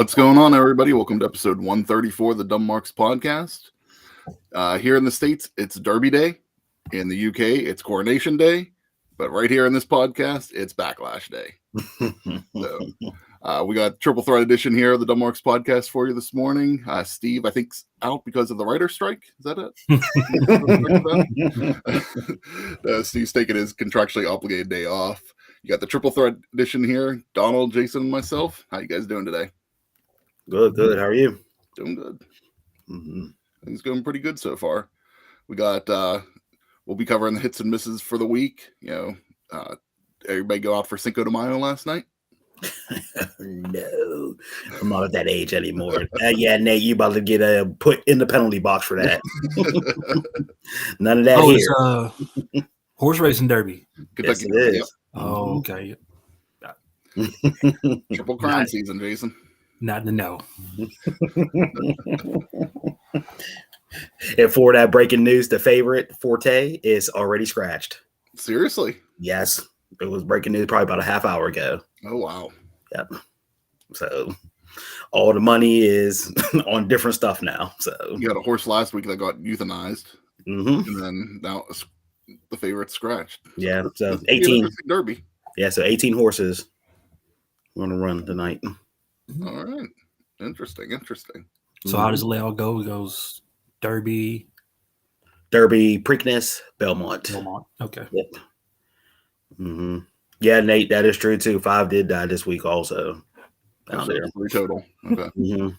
What's going on, everybody? Welcome to episode 134 of the Dumb Marks podcast. Here in the States, it's Derby Day. In the UK, it's Coronation Day. But right here in this podcast, it's Backlash Day. So we got triple threat edition here of the Dumb Marks podcast for you this morning. Steve, I think, out because of the writer's strike. Is that it? Steve's taking his contractually obligated day off. You got the triple threat edition here. Donald, Jason, and myself. How you guys doing today? Good. How are you? Doing good. Things going pretty good so far. We got we'll be covering the hits and misses for the week. Everybody go out for Cinco de Mayo last night? No, I'm not at that age anymore. Nate, you about to get put in the penalty box for that. None of that here. It's horse racing derby. Yes, it is. Yep. Oh, okay. Triple crown season, Jason. Not in the know. And for that breaking news, the favorite Forte is already scratched. Seriously? Yes, it was breaking news probably about a half hour ago. Oh wow. Yep. So all the money is on different stuff now. So you had a horse last week that got euthanized, and then now the favorite's scratched. Yeah. So 18 derby. Yeah. So 18 horses going to run tonight. All right. Interesting. So how does the layout go? It goes Derby, Preakness, Belmont. Okay. Yep. Yeah, Nate, that is true too. 5 did die this week also. Down there. 3 total. Okay.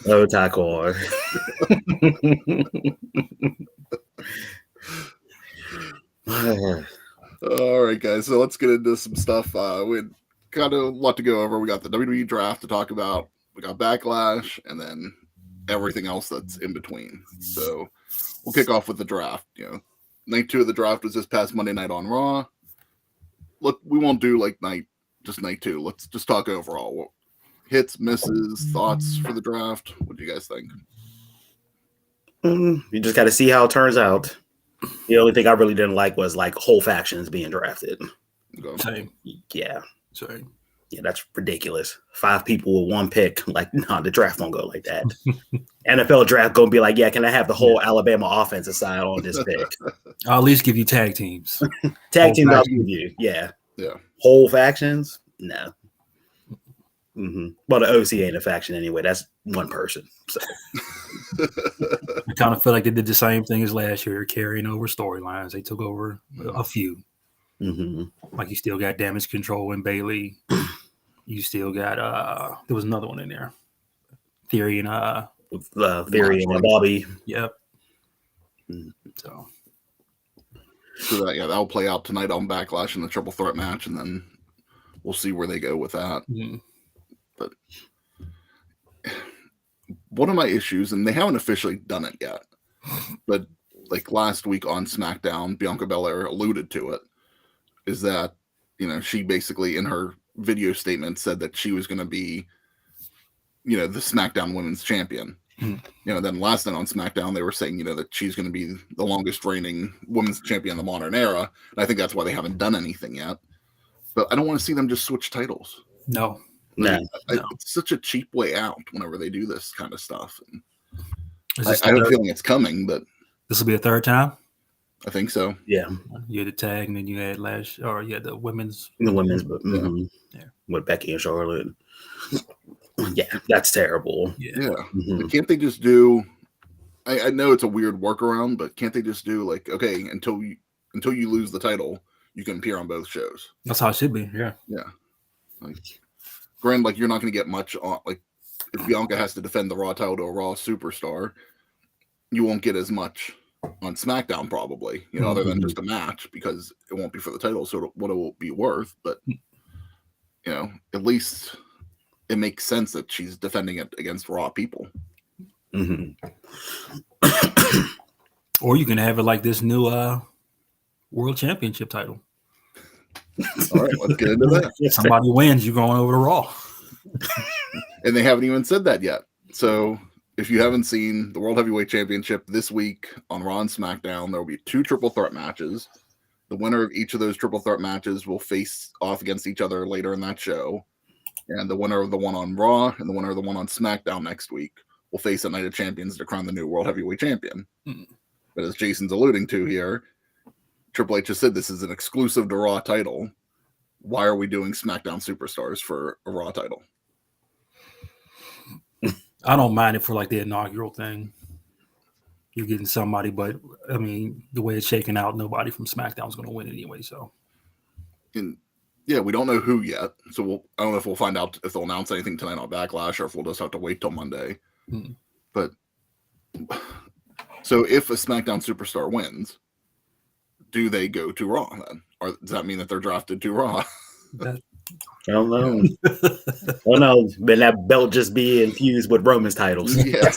Oh, Tackle. All right, guys. So let's get into some stuff. We had kind of a lot to go over. We got the WWE draft to talk about. We got Backlash, and then everything else that's in between. So we'll kick off with the draft. Night 2 of the draft was this past Monday night on Raw. Look, we won't do like night 2. Let's just talk overall. Hits, misses, thoughts for the draft. What do you guys think? You just got to see how it turns out. The only thing I really didn't like was like whole factions being drafted. Same. Yeah. Sorry. Yeah, that's ridiculous. 5 people with 1 pick. Like, no, the draft won't go like that. NFL draft gonna be like, yeah, can I have the whole Alabama offensive side on this pick? I'll at least give you tag teams. Tag teams I'll give you. Yeah. Whole factions? No. Well, the OC ain't a faction anyway. That's one person. So. I kind of feel like they did the same thing as last year, carrying over storylines. They took over a few. Like you still got Damage Control and Bailey. You still got there was another one in there. Theory and Bobby. Yep. So that'll play out tonight on Backlash in the triple threat match, and then we'll see where they go with that. But one of my issues, and they haven't officially done it yet, but like last week on SmackDown, Bianca Belair alluded to it, is that, she basically in her video statement said that she was going to be, the SmackDown Women's Champion. Then last night on SmackDown, they were saying, that she's going to be the longest reigning Women's Champion in the modern era. And I think that's why they haven't done anything yet. But I don't want to see them just switch titles. No. It's such a cheap way out whenever they do this kind of stuff. I have a feeling it's coming, but this will be a third time. I think so. Yeah, you had the tag, and then you had you had the women's. But with Becky and Charlotte. Yeah, that's terrible. Yeah. Can't they just do? I know it's a weird workaround, but can't they just do like, okay, until you lose the title, you can appear on both shows? That's how it should be. Yeah. Like, granted, like you're not going to get much on. Like, if Bianca has to defend the Raw title to a Raw superstar, you won't get as much on SmackDown probably, other than just a match, because it won't be for the title, so what it will be worth. But at least it makes sense that she's defending it against Raw people. Or you can have it like this new World Championship title. All right, let's get into that. Somebody wins, you're going over to Raw. And they haven't even said that yet. So if you haven't seen the World Heavyweight Championship this week on Raw and SmackDown, there will be 2 triple threat matches. The winner of each of those triple threat matches will face off against each other later in that show. And the winner of the one on Raw and the winner of the one on SmackDown next week will face at Night of Champions to crown the new World Heavyweight Champion. But as Jason's alluding to here, Triple H has said this is an exclusive to Raw title. Why are we doing SmackDown Superstars for a Raw title? I don't mind it for like the inaugural thing. You're getting somebody, but I mean, the way it's shaking out, nobody from SmackDown is going to win anyway. So, and yeah, we don't know who yet. So I don't know if we'll find out if they'll announce anything tonight on Backlash or if we'll just have to wait till Monday. But so if a SmackDown Superstar wins, do they go to Raw then? Or does that mean that they're drafted to Raw? I don't know. Oh no, but that belt just be infused with Roman's titles. Yeah,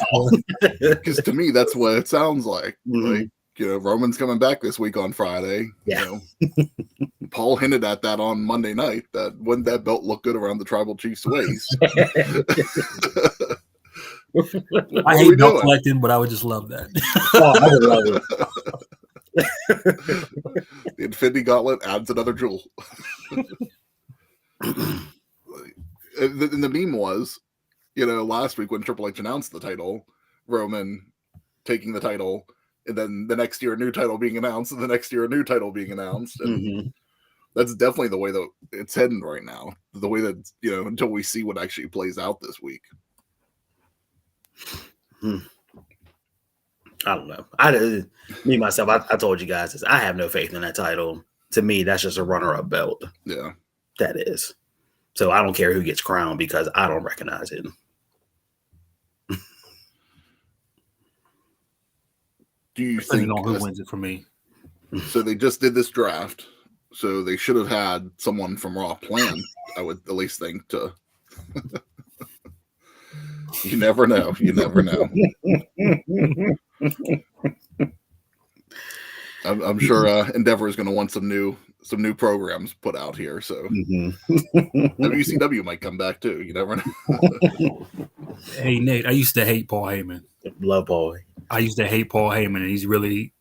because to me that's what it sounds like. Like, you know, Roman's coming back this week on Friday. Yeah. You know, Paul hinted at that on Monday night. That wouldn't that belt look good around the Tribal Chief's waist? I hate belt collecting, but I would just love that. Oh, I would love it. The Infinity Gauntlet adds another jewel. And the meme was, you know, last week when Triple H announced the title, Roman taking the title, and then the next year a new title being announced, and the next year a new title being announced. And that's definitely the way that it's heading right now. The way that, you know, until we see what actually plays out this week. I don't know. Myself, I told you guys this. I have no faith in that title. To me, that's just a runner-up belt. Yeah. That is. So I don't care who gets crowned because I don't recognize it. Do you Depending think on who wins it for me? So they just did this draft, so they should have had someone from Raw planned. I would at least think to. You never know. You never know. I'm sure Endeavor is going to want some new programs put out here. So WCW might come back too. You never know. Hey Nate, I used to hate Paul Heyman. Love Paul. I used to hate Paul Heyman, and he's really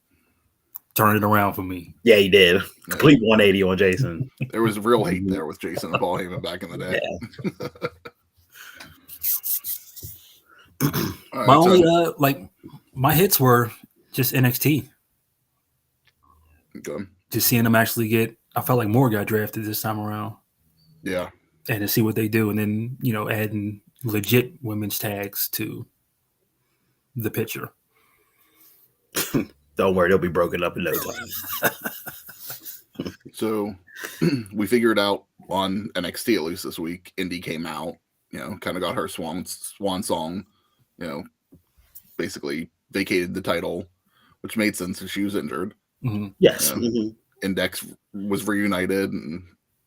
turned it around for me. Yeah, he did. Complete 180 on Jason. There was real hate there with Jason and Paul Heyman back in the day. Yeah. My only my hits were just NXT. Okay. Just seeing them actually get, I felt like more got drafted this time around. Yeah. And to see what they do, and then, you know, adding legit women's tags to the picture. Don't worry, they'll be broken up in no time. So we figured out on NXT at least this week, Indy came out, you know, kind of got her swan song, you know, basically vacated the title, which made sense if she was injured. Yes. Index was reunited and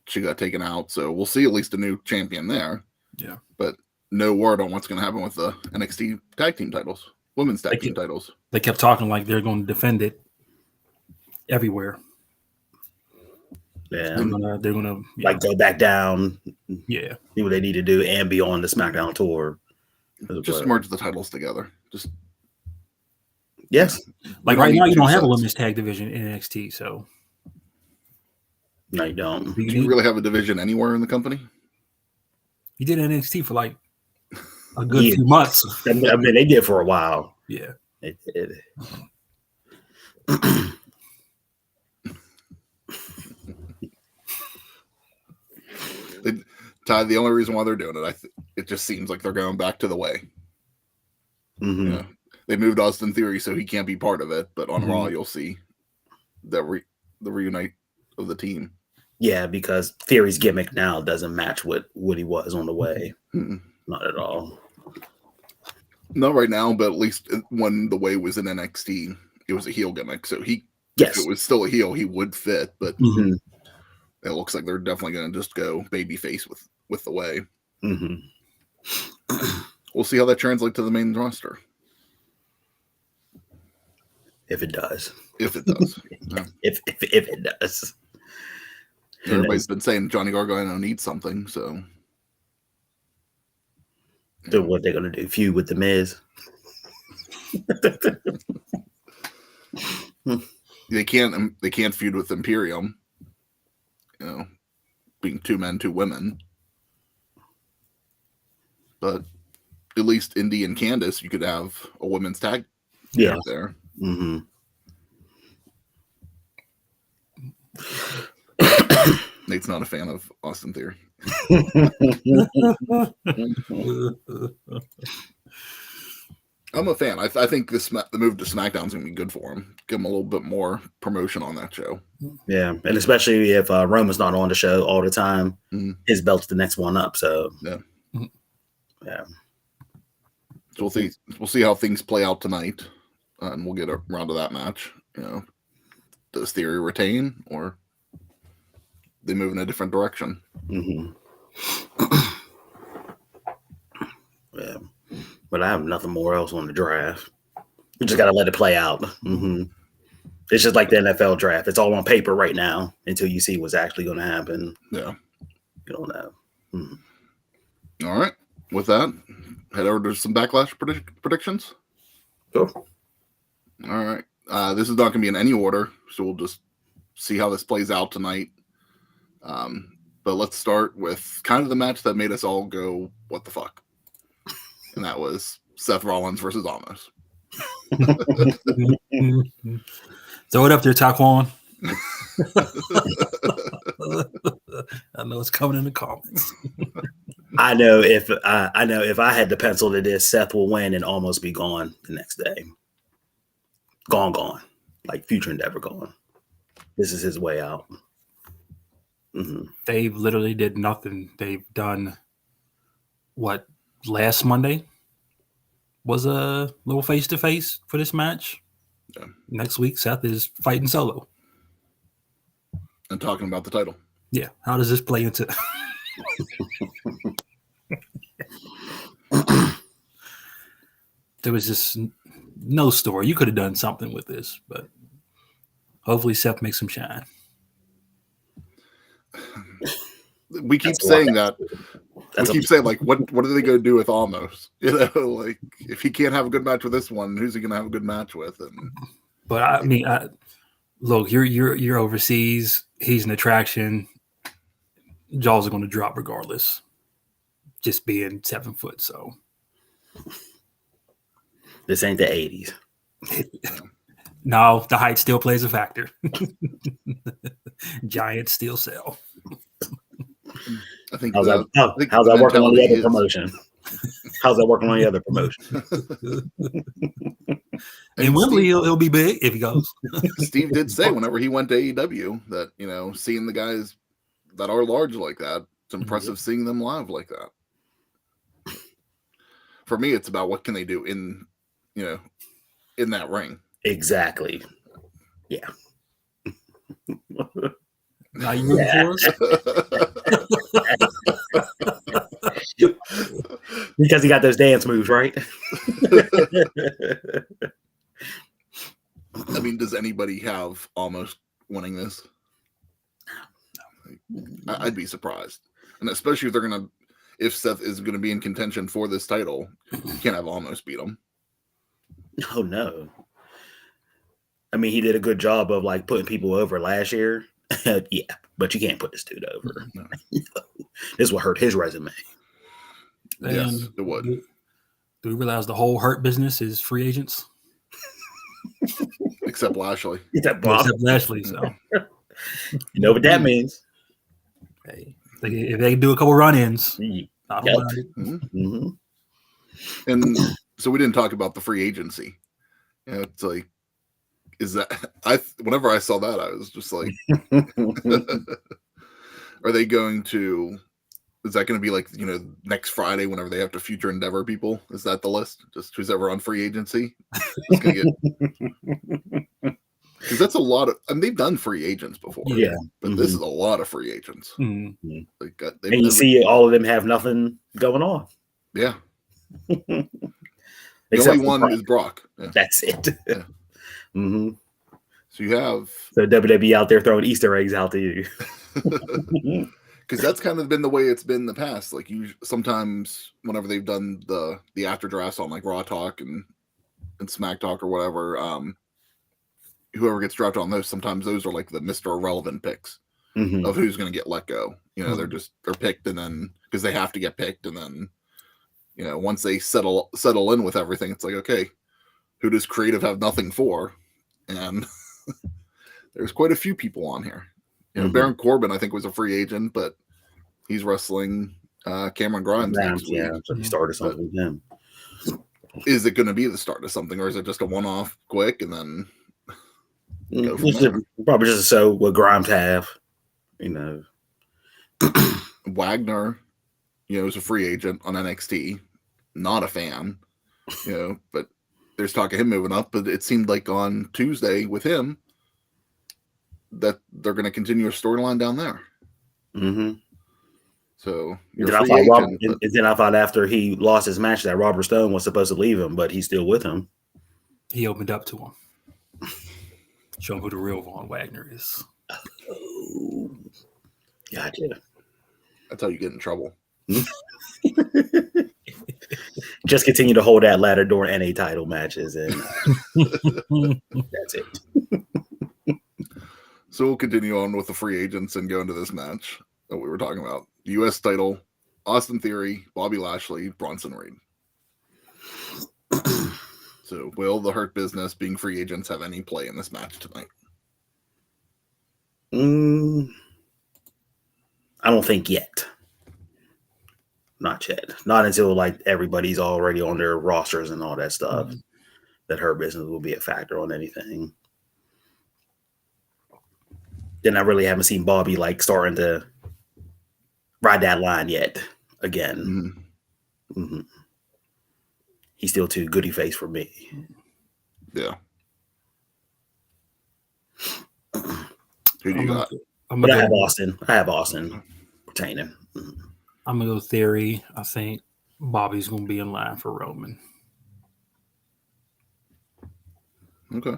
she got taken out. So we'll see at least a new champion there. Yeah. But no word on what's going to happen with the NXT tag team titles, women's tag team titles. They kept talking like they're going to defend it everywhere. Yeah. They're gonna like go back down. Yeah. See what they need to do and be on the SmackDown tour. Just merge the titles together. Just yes. Like right now, you don't have a women's tag division in NXT, so no, you don't. Do you really have a division anywhere in the company? You did NXT for like a good few months. I mean, they did for a while. Yeah. Ty, the only reason why they're doing it, it just seems like they're going back to the way. Yeah. They moved Austin Theory, so he can't be part of it. But on Raw, you'll see the reunite of the team. Yeah, because Theory's gimmick now doesn't match what he was on the way. Not at all. Not right now, but at least when the way was in NXT, it was a heel gimmick. So if it was still a heel, he would fit. But it looks like they're definitely going to just go babyface with the way. We'll see how that translates to the main roster. If it does. If it does. Yeah. If it does. Everybody's been saying Johnny Gargano needs something, so. So what they're going to do? Feud with The Miz? they can't feud with Imperium. You know, being 2 men, 2 women. But at least Indy and Candice, you could have a women's tag Yeah. there. Mm-hmm. Nate's not a fan of Austin Theory. I'm a fan. I think the move to SmackDown is going to be good for him. Give him a little bit more promotion on that show. Yeah, and especially if Roman's not on the show all the time, his belt's the next one up. So yeah. So we'll see how things play out tonight, and we'll get around to that match. You know, does Theory retain or they move in a different direction? Mm-hmm. Yeah, but I have nothing more else on the draft. We just got to let it play out. Mm-hmm. It's just like the NFL draft. It's all on paper right now until you see what's actually going to happen. Yeah, you don't know. Mm-hmm. All right. With that, head over to some Backlash predictions. Sure. All right. This is not going to be in any order, so we'll just see how this plays out tonight. But let's start with kind of the match that made us all go, what the fuck? And that was Seth Rollins versus Omos. Throw it up there, Taquan. I know it's coming in the comments. I know if I had to pencil to this, Seth will win and almost be gone the next day. Gone. Like future endeavor gone. This is his way out. Mm-hmm. They literally did nothing. They've done what last Monday was a little face-to-face for this match. Yeah. Next week, Seth is fighting solo. And talking about the title. Yeah. How does this play into... There was just no story. You could have done something with this, but hopefully Seth makes him shine. We keep saying that. We keep saying, like, what are they going to do with Almost? You know, like, if he can't have a good match with this one, who's he going to have a good match with? But I mean, look, you're overseas. He's an attraction. Jaws are going to drop regardless. Just being 7 foot, so. This ain't the 80s. No, the height still plays a factor. Giants still sell. I think how's that working on the other promotion? How's that working on the other promotion? In Wembley, he'll be big if he goes. Steve did say whenever he went to AEW that, you know, seeing the guys that are large like that, it's impressive seeing them live like that. For me, it's about what can they do in that ring. Exactly. Yeah. Now you rooting for us? Because he got those dance moves, right? I mean, does anybody have Almost winning this? I'd be surprised. And especially if Seth is going to be in contention for this title, you can't have Almost beat him. Oh, no. I mean, he did a good job of like putting people over last year. Yeah, but you can't put this dude over. No. This will hurt his resume. Yes, it would. Do we realize the whole Hurt business is free agents? Except Lashley. Except Lashley. So you know what that means. Hey, if they do a couple run-ins, I don't mind. Mm-hmm. And so we didn't talk about the free agency. You know, it's like, whenever I saw that, I was just like, are they going to? Is that going to be like, you know, next Friday whenever they have to future endeavor people? Is that the list? Just who's ever on free agency? Because that's a lot of. I mean, they've done free agents before. Yeah, but this is a lot of free agents. Mm-hmm. Like, and you see all of them have nothing going on. Yeah. The only one is Brock. Yeah. That's it. Yeah. Mm-hmm. So you have WWE out there throwing Easter eggs out to you. Because that's kind of been the way it's been in the past. Like sometimes whenever they've done the after drafts on like Raw Talk and Smack Talk or whatever, whoever gets drafted on those, sometimes those are like the Mr. Irrelevant picks Mhm. of who's going to get let go. They're picked, and then because they have to get picked, and then once they settle in with everything, it's like, okay, who does creative have nothing for? And there's quite a few people on here. Baron Corbin, I think, was a free agent, but he's wrestling Cameron Grimes next week. Yeah, so he started something with him. Is it going to be the start of something, or is it just a one-off quick and then go from there? Probably just so what Grimes have, Wagner, is a free agent on NXT. Not a fan, but there's talk of him moving up. But it seemed like on Tuesday with him that they're going to continue a storyline down there. Mm-hmm. So then I thought after he lost his match that Robert Stone was supposed to leave him, but he's still with him. He opened up to him. Show him who the real Von Wagner is. Oh, gotcha. That's how you get in trouble. Just continue to hold that ladder during NA title matches, and that's it. So we'll continue on with the free agents and go into this match that we were talking about. The U.S. title, Austin Theory, Bobby Lashley, Bronson Reed. So will the Hurt Business, being free agents, have any play in this match tonight? I don't think yet. Not yet. Not until like everybody's already on their rosters and all that stuff. Mm-hmm. That Hurt Business will be a factor on anything. Then I really haven't seen Bobby like starting to ride that line yet. Again, he's still too goody face for me. Yeah. Who do you got? But I have Austin. Retaining. Mm-hmm. I'm gonna go Theory. I think Bobby's gonna be in line for Roman. Okay.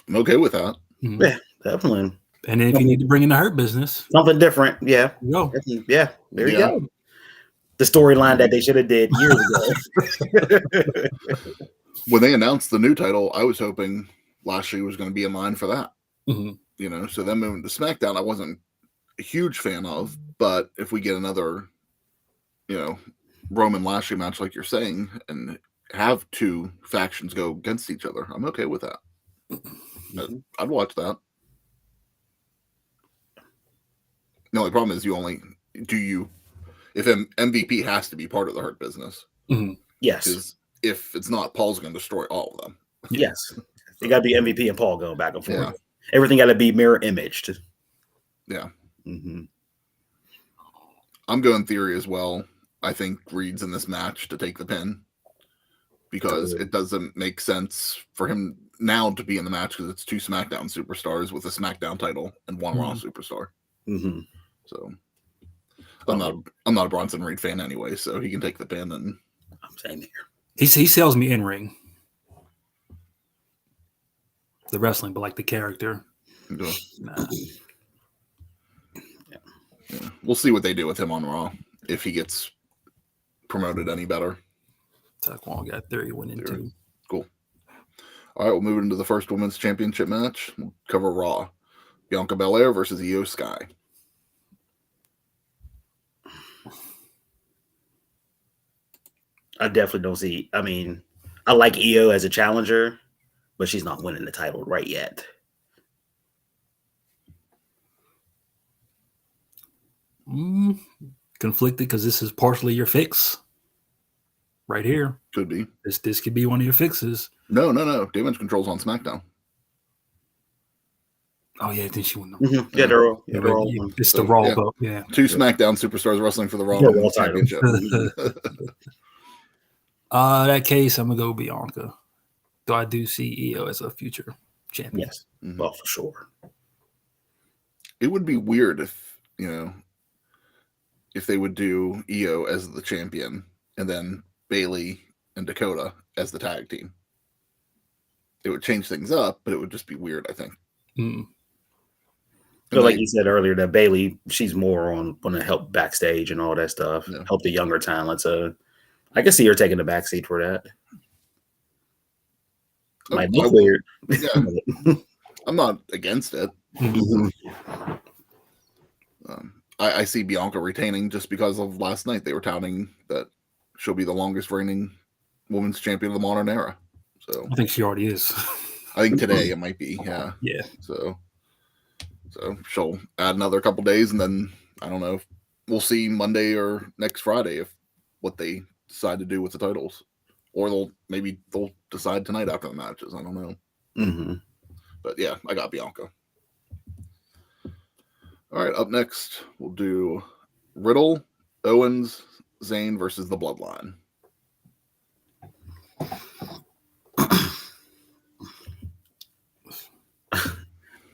I'm okay with that. Mm-hmm. Yeah, definitely. And then if you need to bring in the Hurt Business, something different, yeah. No. Yeah, there you go. The storyline that they should have did years ago. When they announced the new title, I was hoping Lashley was going to be in line for that. Mm-hmm. So them moving to SmackDown, I wasn't a huge fan of, but if we get another, Roman Lashley match like you're saying, and have two factions go against each other, I'm okay with that. I'd watch that. The only problem is if MVP has to be part of the Hurt Business. Mm-hmm. Yes. Because if it's not, Paul's going to destroy all of them. Yes. It got to be MVP and Paul going back and forth. Yeah. Everything got to be mirror imaged. Yeah. Mm-hmm. I'm going Theory as well. I think Reed's in this match to take the pin because it doesn't make sense for him now to be in the match because it's two SmackDown superstars with a SmackDown title and one Raw superstar. Mm-hmm. So I'm not a Bronson Reed fan anyway, so he can take the pin. And I'm saying here he sells me in ring, the wrestling, but like the character. Yeah. Nah. Yeah. We'll see what they do with him on Raw if he gets promoted any better. Taquan got Theory winning too. Cool. All right, we'll move into the first women's championship match. We'll cover Raw. Bianca Belair versus Io Sky. I definitely don't see. I mean, I like Io as a challenger, but she's not winning the title right yet. Conflicted because this is partially your fix. Right here. Could be. This could be one of your fixes. No. Damage Control's on SmackDown. Oh yeah, then she won. Mm-hmm. Yeah, they're all. It's the Raw belt. Yeah. Two SmackDown superstars wrestling for the Raw Championship. That case, I'm gonna go Bianca. Though I do see Io as a future champion. Yes, well, for sure. It would be weird if if they would do Io as the champion and then Bayley and Dakota as the tag team. It would change things up, but it would just be weird, I think. So like you said earlier, that Bayley, she's more on to help backstage and all that stuff, help the younger talent. So I can see her taking the backseat for that. Might look weird. Yeah. I'm not against it. Mm-hmm. I see Bianca retaining just because of last night. They were touting that she'll be the longest reigning women's champion of the modern era. So I think she already is. I think today it might be, yeah. Yeah. So she'll add another couple days, and then I don't know. We'll see Monday or next Friday if what they decide to do with the titles, or they'll decide tonight after the matches. I don't know. Mm-hmm. But yeah, I got Bianca. All right, up next we'll do Riddle, Owens, Zayn versus the Bloodline.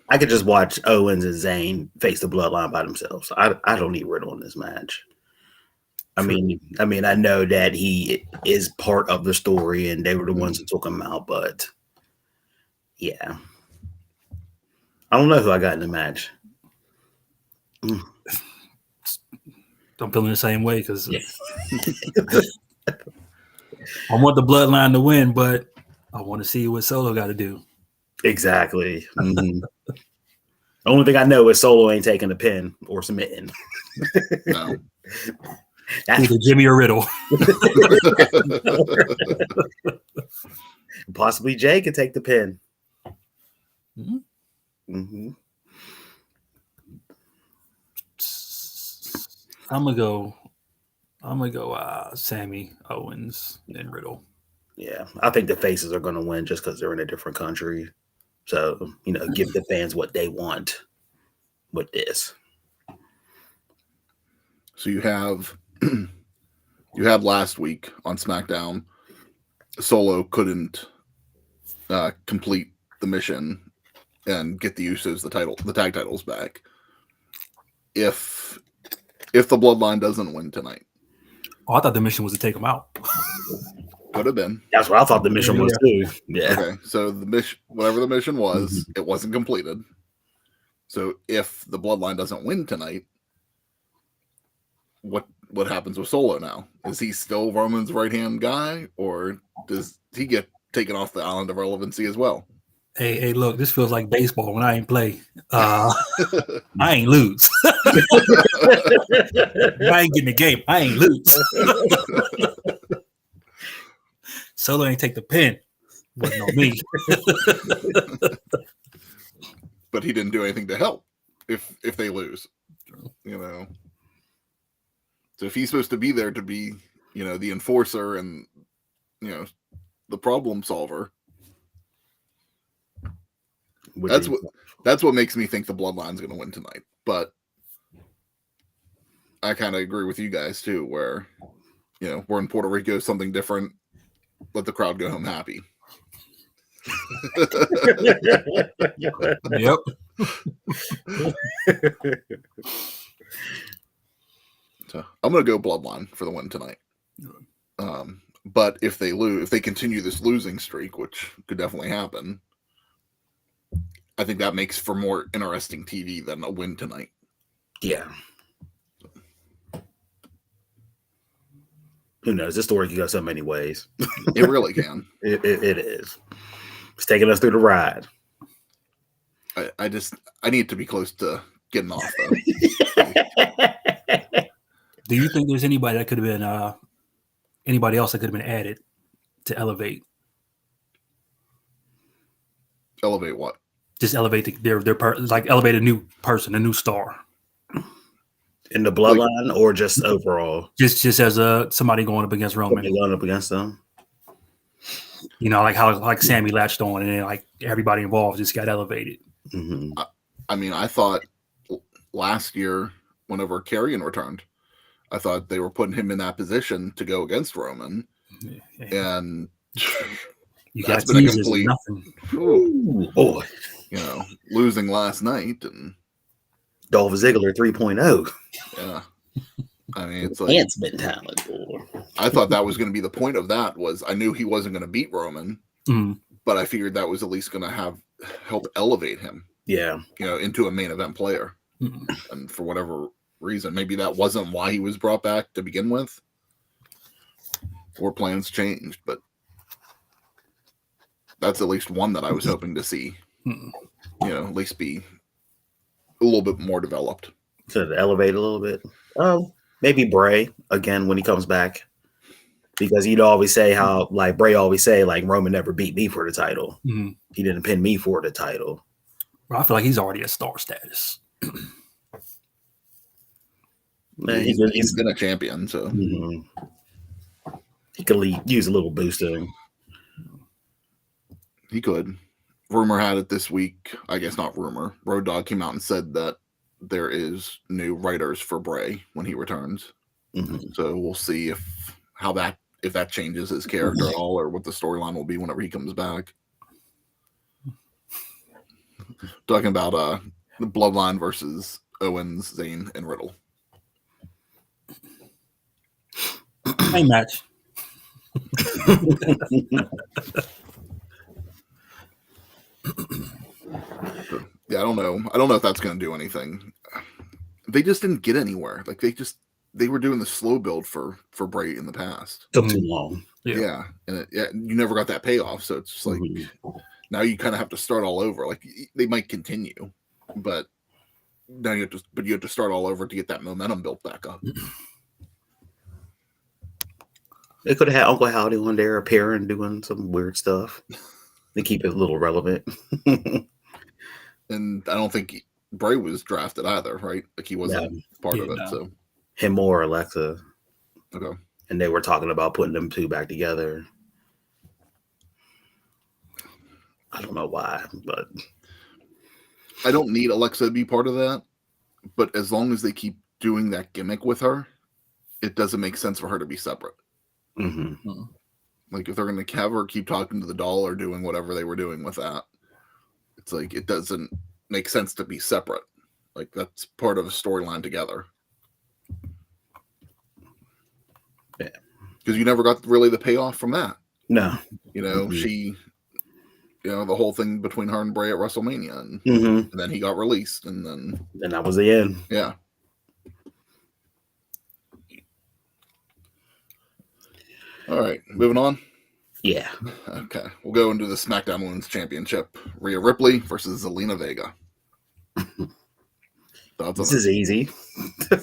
I could just watch Owens and Zayn face the Bloodline by themselves. I don't need Riddle in this match. I mean, I know that he is part of the story, and they were the ones who took him out. But yeah, I don't know who I got in the match. I'm feeling the same way because I want the Bloodline to win, but I want to see what Solo got to do. Exactly. Mm-hmm. The only thing I know is Solo ain't taking a pin or submitting. No. That's either Jimmy or Riddle. Possibly Jay could take the pin. Mm-hmm. Mm-hmm. I'm gonna go Sammy, Owens, and Riddle. Yeah, I think the faces are gonna win just because they're in a different country. So, give the fans what they want with this. So you had last week on SmackDown, Solo couldn't complete the mission and get the Usos the tag titles back. If the Bloodline doesn't win tonight. Oh, I thought the mission was to take them out. Could have been. That's what I thought the mission was too. Yeah. Okay, so the mission, whatever the mission was, it wasn't completed. So if the Bloodline doesn't win tonight, what happens with Solo now? Is he still Roman's right-hand guy, or does he get taken off the island of relevancy as well? Hey, look, this feels like baseball when I ain't play. I ain't lose. I ain't getting the game. I ain't lose. Solo ain't take the pin. Wasn't on me. But he didn't do anything to help if they lose. So if he's supposed to be there to be, the enforcer and, the problem solver, that's what makes me think the Bloodline's going to win tonight. But I kind of agree with you guys too, where, we're in Puerto Rico, something different. Let the crowd go home happy. Yep. So I'm going to go Bloodline for the win tonight. But if they continue this losing streak, which could definitely happen, I think that makes for more interesting TV than a win tonight. Yeah. Who knows? This story can go so many ways. It really can. It is. It's taking us through the ride. I need to be close to getting off, though. Do you think there's anybody that could have been anybody else that could have been added to elevate? Elevate what? Just elevate their elevate a new person, a new star. In the Bloodline, or just overall? Just as somebody going up against Roman. Going up against them. Like Sammy latched on, and then like everybody involved just got elevated. Mm-hmm. I thought last year, whenever Karrion returned, I thought they were putting him in that position to go against Roman, and that's been a complete boy. Losing last night and Dolph Ziggler 3.0. Yeah, I mean it's like enhancement talent. I thought that was going to be the point of that. Was I knew he wasn't going to beat Roman, but I figured that was at least going to help elevate him. Yeah, into a main event player, and for whatever reason, maybe that wasn't why he was brought back to begin with, or plans changed. But that's at least one that I was hoping to see. At least be a little bit more developed. To elevate a little bit. Maybe Bray again when he comes back. Because he'd always say how, like, Bray always say, like, Roman never beat me for the title. Mm-hmm. He didn't pin me for the title. Well, I feel like he's already at star status. Man, he's been a champion, so he could use a little boost to him. He could. Rumor had it this week. I guess not rumor. Road Dogg came out and said that there is new writers for Bray when he returns. Mm-hmm. So we'll see if that changes his character at all, or what the storyline will be whenever he comes back. Talking about the Bloodline versus Owens, Zayn, and Riddle. Same match. Yeah, I don't know. I don't know if that's going to do anything. They just didn't get anywhere. Like they were doing the slow build for Bray in the past. Took too long. Yeah. And you never got that payoff. So it's just like now you kind of have to start all over. Like they might continue, but now you have to start all over to get that momentum built back up. They could have had Uncle Howdy one there appearing doing some weird stuff to keep it a little relevant. And I don't think Bray was drafted either, right? Like he wasn't part of it. No. So him or Alexa. Okay. And they were talking about putting them two back together. I don't know why, but I don't need Alexa to be part of that. But as long as they keep doing that gimmick with her, it doesn't make sense for her to be separate. Mm-hmm. Like if they're going to have her keep talking to the doll or doing whatever they were doing with that, it's like it doesn't make sense to be separate. Like that's part of a storyline together. Yeah, because you never got really the payoff from that. No, she, the whole thing between her and Bray at WrestleMania, and, and then he got released, and then that was the end. Yeah. All right, moving on. Yeah. Okay, we'll go into the SmackDown Women's Championship. Rhea Ripley versus Zelina Vega. This is easy. They're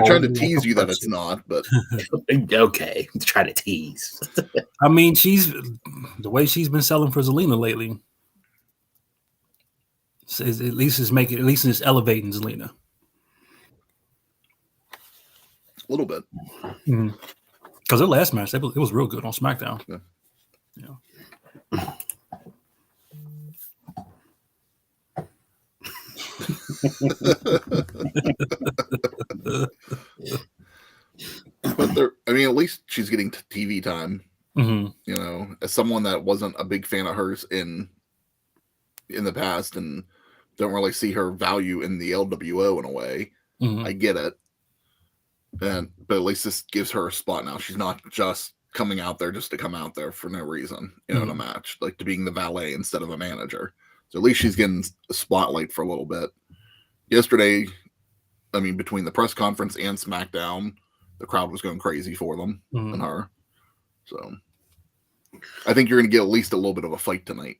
trying to tease you that it's not, but okay, try to tease. I mean, the way she's been selling for Zelina lately. At least it's elevating Zelina. A little bit. Because their last match, it was real good on SmackDown. Yeah. But at least she's getting TV time. As someone that wasn't a big fan of hers in the past and don't really see her value in the LWO in a way, I get it. But at least this gives her a spot now. She's not just coming out there just to come out there for no reason, in a match, like to being the valet instead of a manager. So at least she's getting a spotlight for a little bit. Yesterday, between the press conference and SmackDown, the crowd was going crazy for them and her. So I think you're going to get at least a little bit of a fight tonight,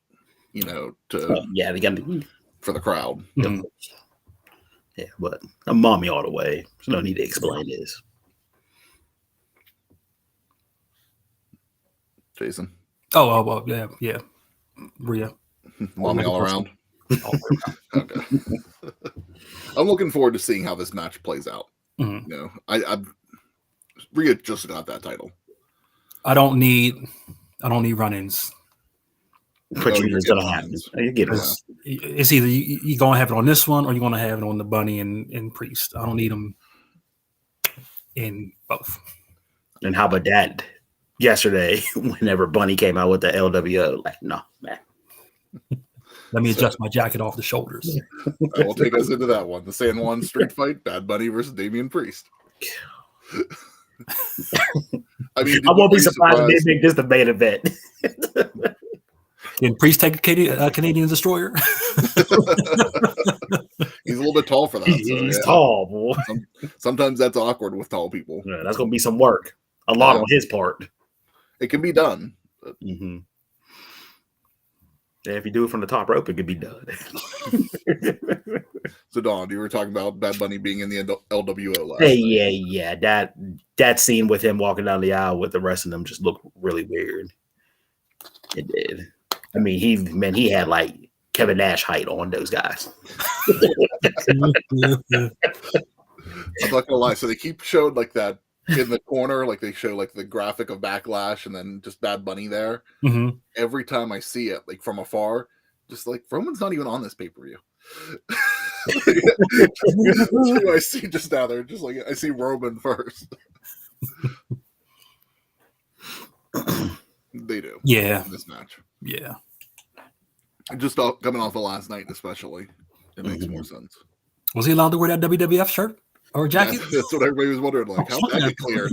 they got for the crowd. Yeah, but I'm mommy all the way. So no need to explain this. Jason. Oh, yeah. Rhea. Mommy all around. Okay. I'm looking forward to seeing how this match plays out. Rhea just got that title. I don't need run-ins. It's gonna happen. You get it. It's either you're gonna have it on this one or you're gonna have it on the Bunny and Priest. I don't need them in both. And how about that? Yesterday, whenever Bunny came out with the LWO, like, no, man. Let me adjust my jacket off the shoulders. I will take us into that one. The San Juan Street Fight, Bad Bunny versus Damian Priest. I won't be surprised if they make this the main event. Can Priest take a Canadian destroyer? He's a little bit tall for that. He's tall, boy. Sometimes that's awkward with tall people. Yeah, that's going to be some work. A lot on his part. It can be done. Yeah, if you do it from the top rope, it could be done. So, Dawn, you were talking about Bad Bunny being in the LWO last Hey, night. yeah. That scene with him walking down the aisle with the rest of them just looked really weird. It did. I mean, he had like Kevin Nash height on those guys. I'm not gonna lie. So they keep showing like that in the corner, like they show like the graphic of Backlash and then just Bad Bunny there. Mm-hmm. Every time I see it, like from afar, just like Roman's not even on this pay-per-view. That's who I see just now there. Just like I see Roman first. They do. Yeah. In this match. Yeah. Just coming off of last night, especially, it makes more sense. Was he allowed to wear that WWF shirt or jacket? That's what everybody was wondering. Like, how'd that get cleared?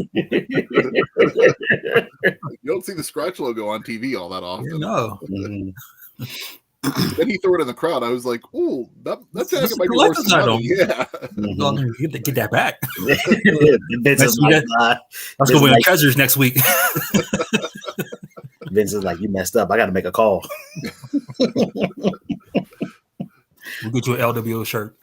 You don't see the scratch logo on TV all that often. No. Then he threw it in the crowd. I was like, "Ooh, that jacket might be worth some money." Yeah, Get that back. Vince is like, let's go win treasures next week. Vince is like, you messed up. I got to make a call. We'll get you an LWO shirt.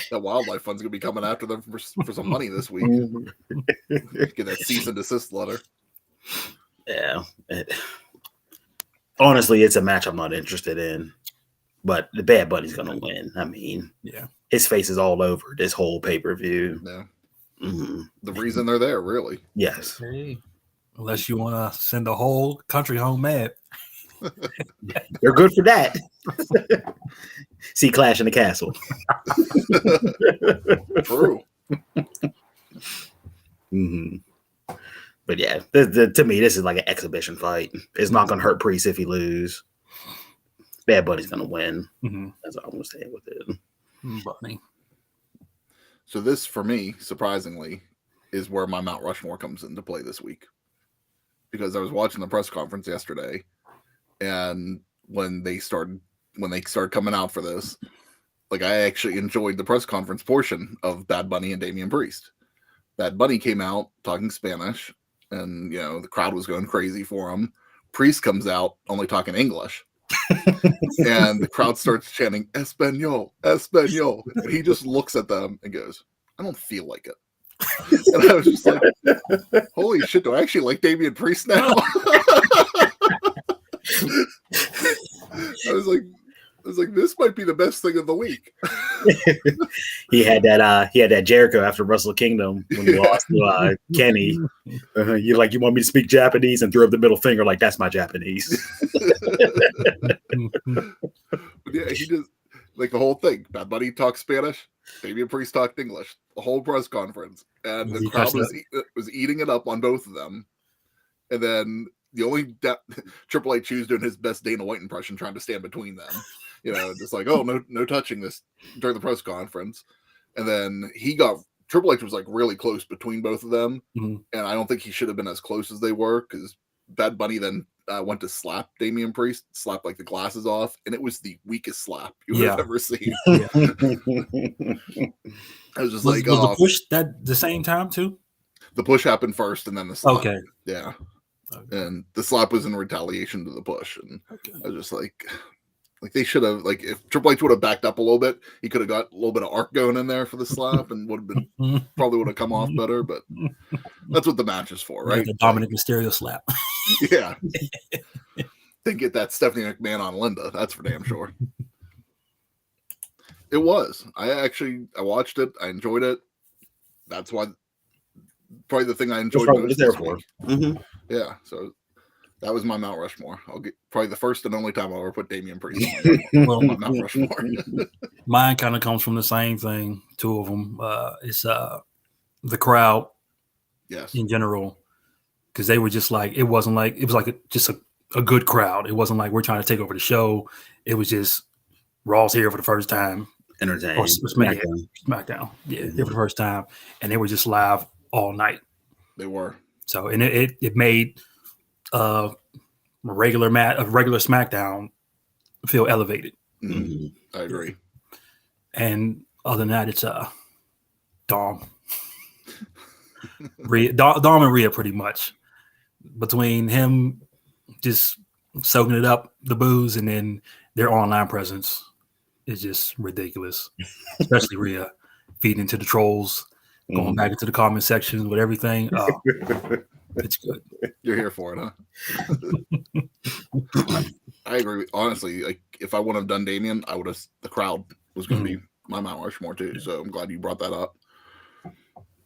That wildlife fund's gonna be coming after them for some money this week. Get that cease and desist letter. Yeah. Honestly, it's a match I'm not interested in, but the Bad Bunny's gonna win. I mean, yeah, his face is all over this whole pay-per-view. Yeah. Mm-hmm. The reason they're there, really. Yes. Hey. Unless you want to send the whole country home mad. They're good for that. See Clash in the Castle. True. Mm-hmm. But yeah, to me, this is like an exhibition fight. It's not going to hurt Priest if he lose. Bad Bunny's going to win. Mm-hmm. That's all I'm going to say with it. Bunny. So this, for me, surprisingly, is where my Mount Rushmore comes into play this week. Because I was watching the press conference yesterday, and when they started coming out for this, like I actually enjoyed the press conference portion of Bad Bunny and Damian Priest. Bad Bunny came out talking Spanish, and the crowd was going crazy for him. Priest comes out only talking English. And the crowd starts chanting Espanol, Espanol. And he just looks at them and goes, I don't feel like it. And I was just like, holy shit, do I actually like Damian Priest now? I was like, this might be the best thing of the week. He had that Jericho after Wrestle Kingdom when he lost to Kenny. You want me to speak Japanese and throw up the middle finger like that's my Japanese. Yeah, he just like the whole thing. Bad Bunny talks Spanish, Damian Priest talked English, the whole press conference, and the crowd was eating it up on both of them. And then the only Triple H was doing his best Dana White impression, trying to stand between them. Just like, oh, no touching this during the press conference. And then Triple H was like really close between both of them. Mm-hmm. And I don't think he should have been as close as they were, because Bad Bunny then went to slap Damian Priest, slap like the glasses off. And it was the weakest slap you would have ever seen. Yeah. I was just was the push that the same time too? The push happened first and then the slap. Okay. Yeah. Okay. And the slap was in retaliation to the push. And okay. I was just like they should have, like, if Triple H would have backed up a little bit, he could have got a little bit of arc going in there for the slap and probably would have come off better. But that's what the match is for, right? The Dominic Mysterio slap. Yeah. Didn't get that Stephanie McMahon on Linda. That's for damn sure. It was. I watched it. I enjoyed it. That's why probably the thing I enjoyed most this week. Mm-hmm. Yeah. So that was my Mount Rushmore. I'll get probably the first and only time I'll ever put Damian Priest on my Mount Rushmore. Mine kind of comes from the same thing. Two of them. It's the crowd. Yes. In general, because they were just like, it was like just a good crowd. It wasn't like we're trying to take over the show. It was just Raw's here for the first time. Entertaining. SmackDown. Yeah, here for the first time. And they were just live all night. They were. So, and it made a regular SmackDown feel elevated. Mm-hmm. I agree. And other than that, it's Dom. Dom and Rhea, pretty much. Between him, just soaking it up, the booze, and then their online presence is just ridiculous. Especially Rhea feeding into the trolls, going back into the comment sections with everything. Oh, it's good. You're here for it, huh? I agree. Honestly, like if I wouldn't have done Damien, I would have. The crowd was going to be my Mount Rushmore too. So I'm glad you brought that up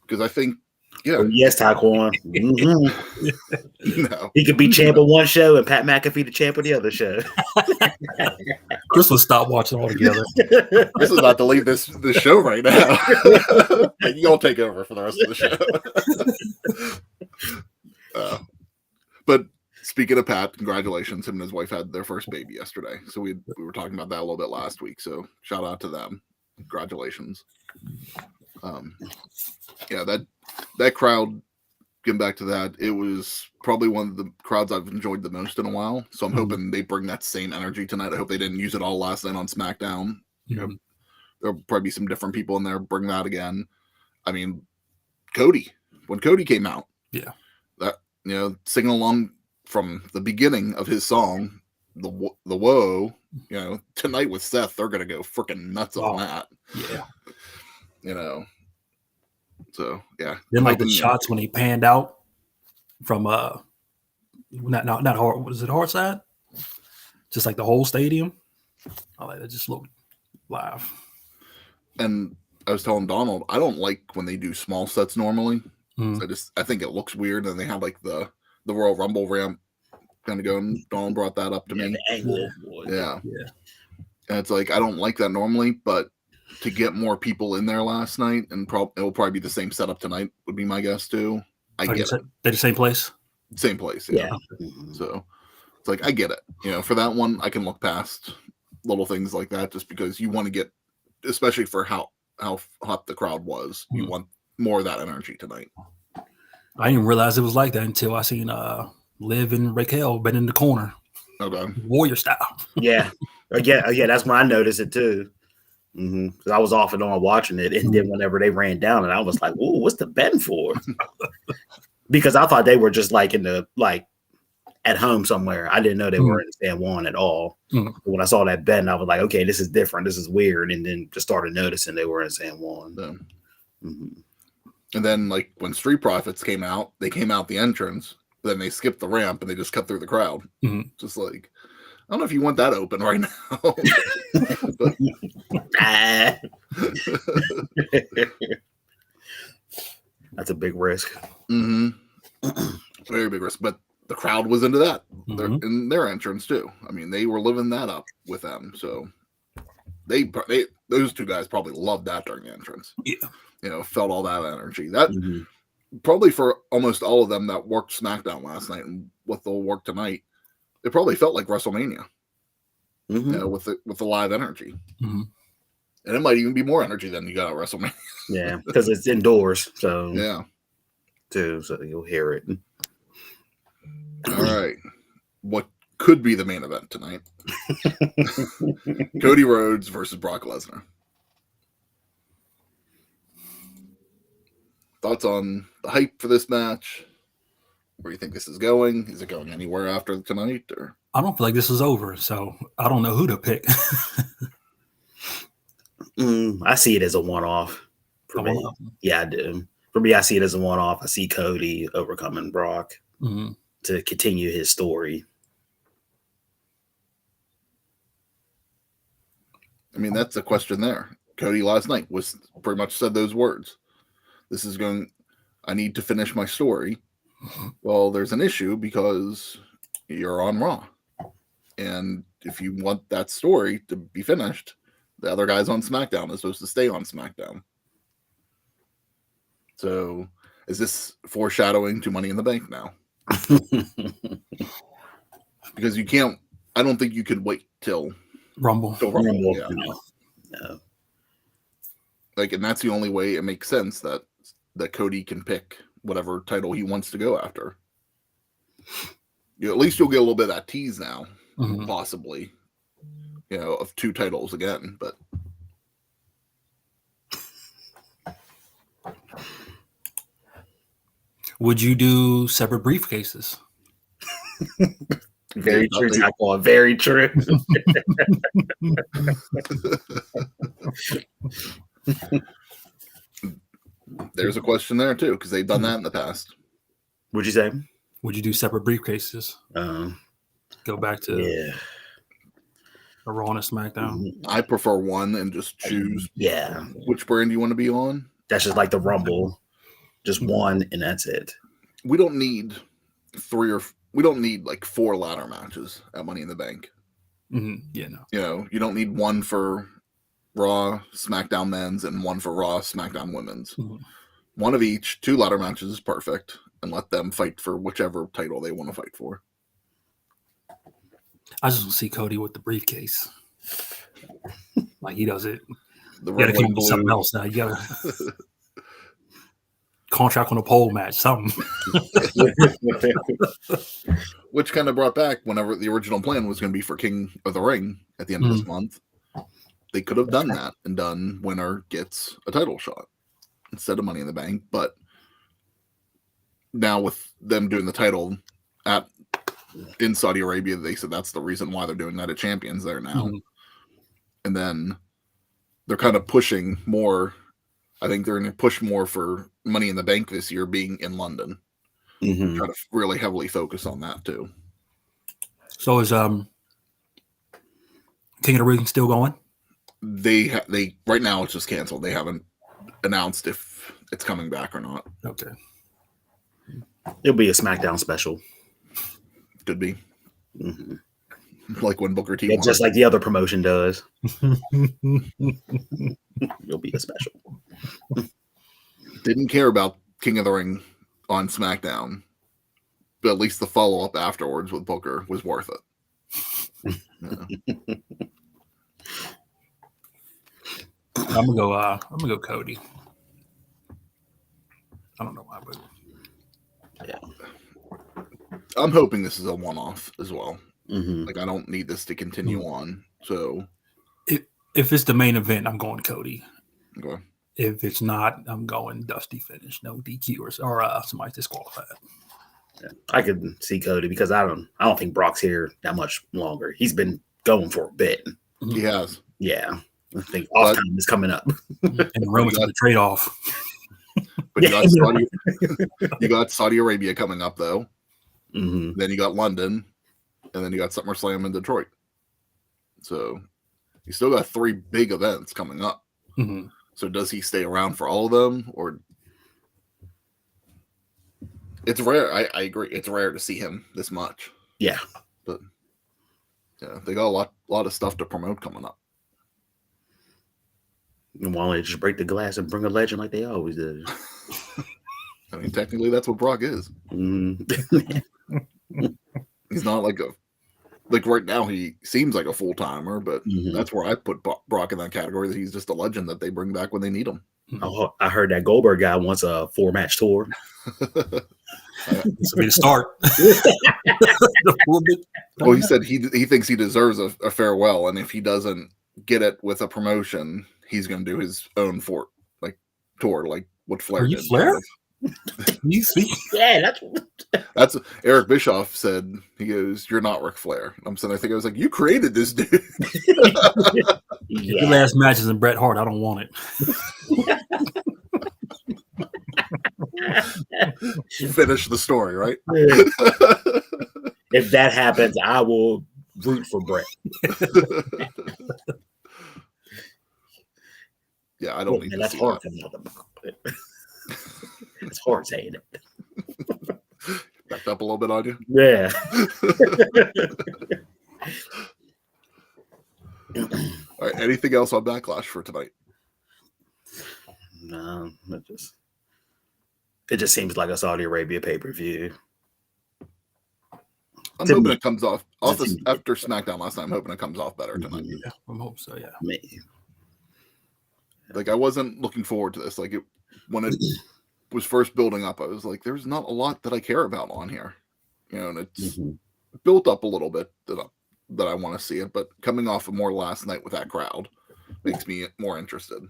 because I think, yeah, yes, Taekwon. No, He could be champ of one show and Pat McAfee the champ of the other show. Chris will stop watching altogether. Chris is about to leave this show right now. You'll take over for the rest of the show. But speaking of Pat, congratulations. Him and his wife had their first baby yesterday. So we were talking about that a little bit last week. So shout out to them. Congratulations. Yeah, that crowd, getting back to that, it was probably one of the crowds I've enjoyed the most in a while. So I'm hoping they bring that same energy tonight. I hope they didn't use it all last night on SmackDown. You know, there'll probably be some different people in there. Bring that again. I mean, when Cody came out, that, singing along from the beginning of his song, the Whoa, tonight with Seth, they're gonna go freaking nuts on that. Yeah. So yeah. Then like the shots when he panned out from not hard, was it hard side? Just like the whole stadium. I like that, just looked live. And I was telling Donald, I don't like when they do small sets normally. I think it looks weird, and they have like the Royal Rumble ramp kind of going. Donald brought that up to me. The angle. Yeah. And it's like I don't like that normally, but to get more people in there last night, and it will probably be the same setup tonight, would be my guess too. I get it. They're the same place? Same place, yeah. So it's like I get it. For that one, I can look past little things like that just because you want to get, especially for how hot the crowd was, you want more of that energy tonight. I didn't realize it was like that until I seen Liv and Raquel been in the corner. Okay. Warrior style. Yeah. Again, that's when I noticed it too. Because I was off and on watching it, and then whenever they ran down, and I was like, "Ooh, what's the betting for?" Because I thought they were just like at home somewhere. I didn't know they were in San Juan at all. When I saw that bet, I was like, "Okay, this is different. This is weird." And then just started noticing they were in San Juan. And then, like when Street Profits came out, they came out the entrance. Then they skipped the ramp and they just cut through the crowd. Just like, I don't know if you want that open right now. That's a big risk. Very big risk. But the crowd was into that in their entrance too. I mean, they were living that up with them. So those two guys probably loved that during the entrance. Yeah. Felt all that energy. That probably for almost all of them that worked SmackDown last night and what they'll work tonight, it probably felt like WrestleMania. With the live energy. And it might even be more energy than you got at WrestleMania. Yeah, because it's indoors. So yeah. Too, so you'll hear it. All right. What could be the main event tonight? Cody Rhodes versus Brock Lesnar. Thoughts on the hype for this match? Where do you think this is going? Is it going anywhere after tonight? Or I don't feel like this is over, so I don't know who to pick. I see it as a one-off. For me. Yeah, I do. For me, I see it as a one-off. I see Cody overcoming Brock to continue his story. I mean, that's the question there. Cody last night was pretty much said those words. I need to finish my story. Well, there's an issue because you're on Raw. And if you want that story to be finished, the other guy's on SmackDown is supposed to stay on SmackDown. So is this foreshadowing to Money in the Bank now? Because I don't think you could wait till Rumble. Yeah. No. Like, and that's the only way it makes sense that Cody can pick whatever title he wants to go after. At least you'll get a little bit of that tease now, possibly, of two titles again. But would you do separate briefcases? Very true. I call it very true. There's a question there too, because they've done that in the past. What'd you say? Would you do separate briefcases? Go back to a Raw and a SmackDown. I prefer one and just choose which brand you want to be on. That's just like the Rumble, just one, and that's it. We don't need like 4 ladder matches at Money in the Bank. Yeah, no. You know, you don't need one for Raw, SmackDown men's, and one for Raw, SmackDown women's. One of each, 2 ladder matches is perfect, and let them fight for whichever title they want to fight for. I just don't see Cody with the briefcase. Like he does it. The you gotta come up with something else now. You gotta contract on a pole match, something. Which kind of brought back whenever the original plan was going to be for King of the Ring at the end of this month. They could have done that and done winner gets a title shot instead of Money in the Bank. But now with them doing the title in Saudi Arabia, they said that's the reason why they're doing that at Champions there now. And then they're kind of pushing more. I think they're going to push more for Money in the Bank this year being in London. Try to really heavily focus on that too. So is King of the Ring still going? They right now it's just canceled. They haven't announced if it's coming back or not. Okay. It'll be a SmackDown special. Could be. Like when Booker T. Just like the other promotion does. It'll be a special. Didn't care about King of the Ring on SmackDown, but at least the follow-up afterwards with Booker was worth it. I'm gonna go Cody. I don't know why, but I'm hoping this is a one-off as well. Like I don't need this to continue on. So if it's the main event, I'm going Cody. Okay. If it's not, I'm going Dusty finish, no DQ or somebody disqualified. Yeah, I could see Cody because I don't think Brock's here that much longer. He's been going for a bit. He has. Yeah. I think off time is coming up. And Roman's the trade off. But you got Saudi Arabia coming up though. Then you got London, and then you got SummerSlam in Detroit. So you still got 3 big events coming up. So does he stay around for all of them, or it's rare? I agree. It's rare to see him this much. Yeah, but yeah, they got a lot of stuff to promote coming up. And why don't they just break the glass and bring a legend like they always did? I mean, technically, that's what Brock is. He's not like right now. He seems like a full timer, but that's where I put Brock in that category. That he's just a legend that they bring back when they need him. Oh, I heard that Goldberg guy wants a 4-match tour. This will be the start. Well, he said he thinks he deserves a farewell, and if he doesn't get it with a promotion, he's going to do his own tour, like what Flair Are you did. Flair? You see? Yeah, that's Eric Bischoff said. He goes, "You're not Ric Flair." I'm saying, I think I was like, "You created this dude." Your last match is in Bret Hart. I don't want it. Finish the story, right? If that happens, I will root for Bret. Yeah, I don't need to that's see hard that. It's hard saying it. Backed up a little bit on you? Yeah. All right. Anything else on Backlash for tonight? No, it just seems like a Saudi Arabia pay-per-view. I'm hoping it comes off after SmackDown last time. I'm hoping it comes off better tonight. Yeah, I'm hoping so. Yeah. Maybe. Like I wasn't looking forward to this. Like when it was first building up, I was like, "There's not a lot that I care about on here," and it's built up a little bit that I want to see it. But coming off of more last night with that crowd makes me more interested.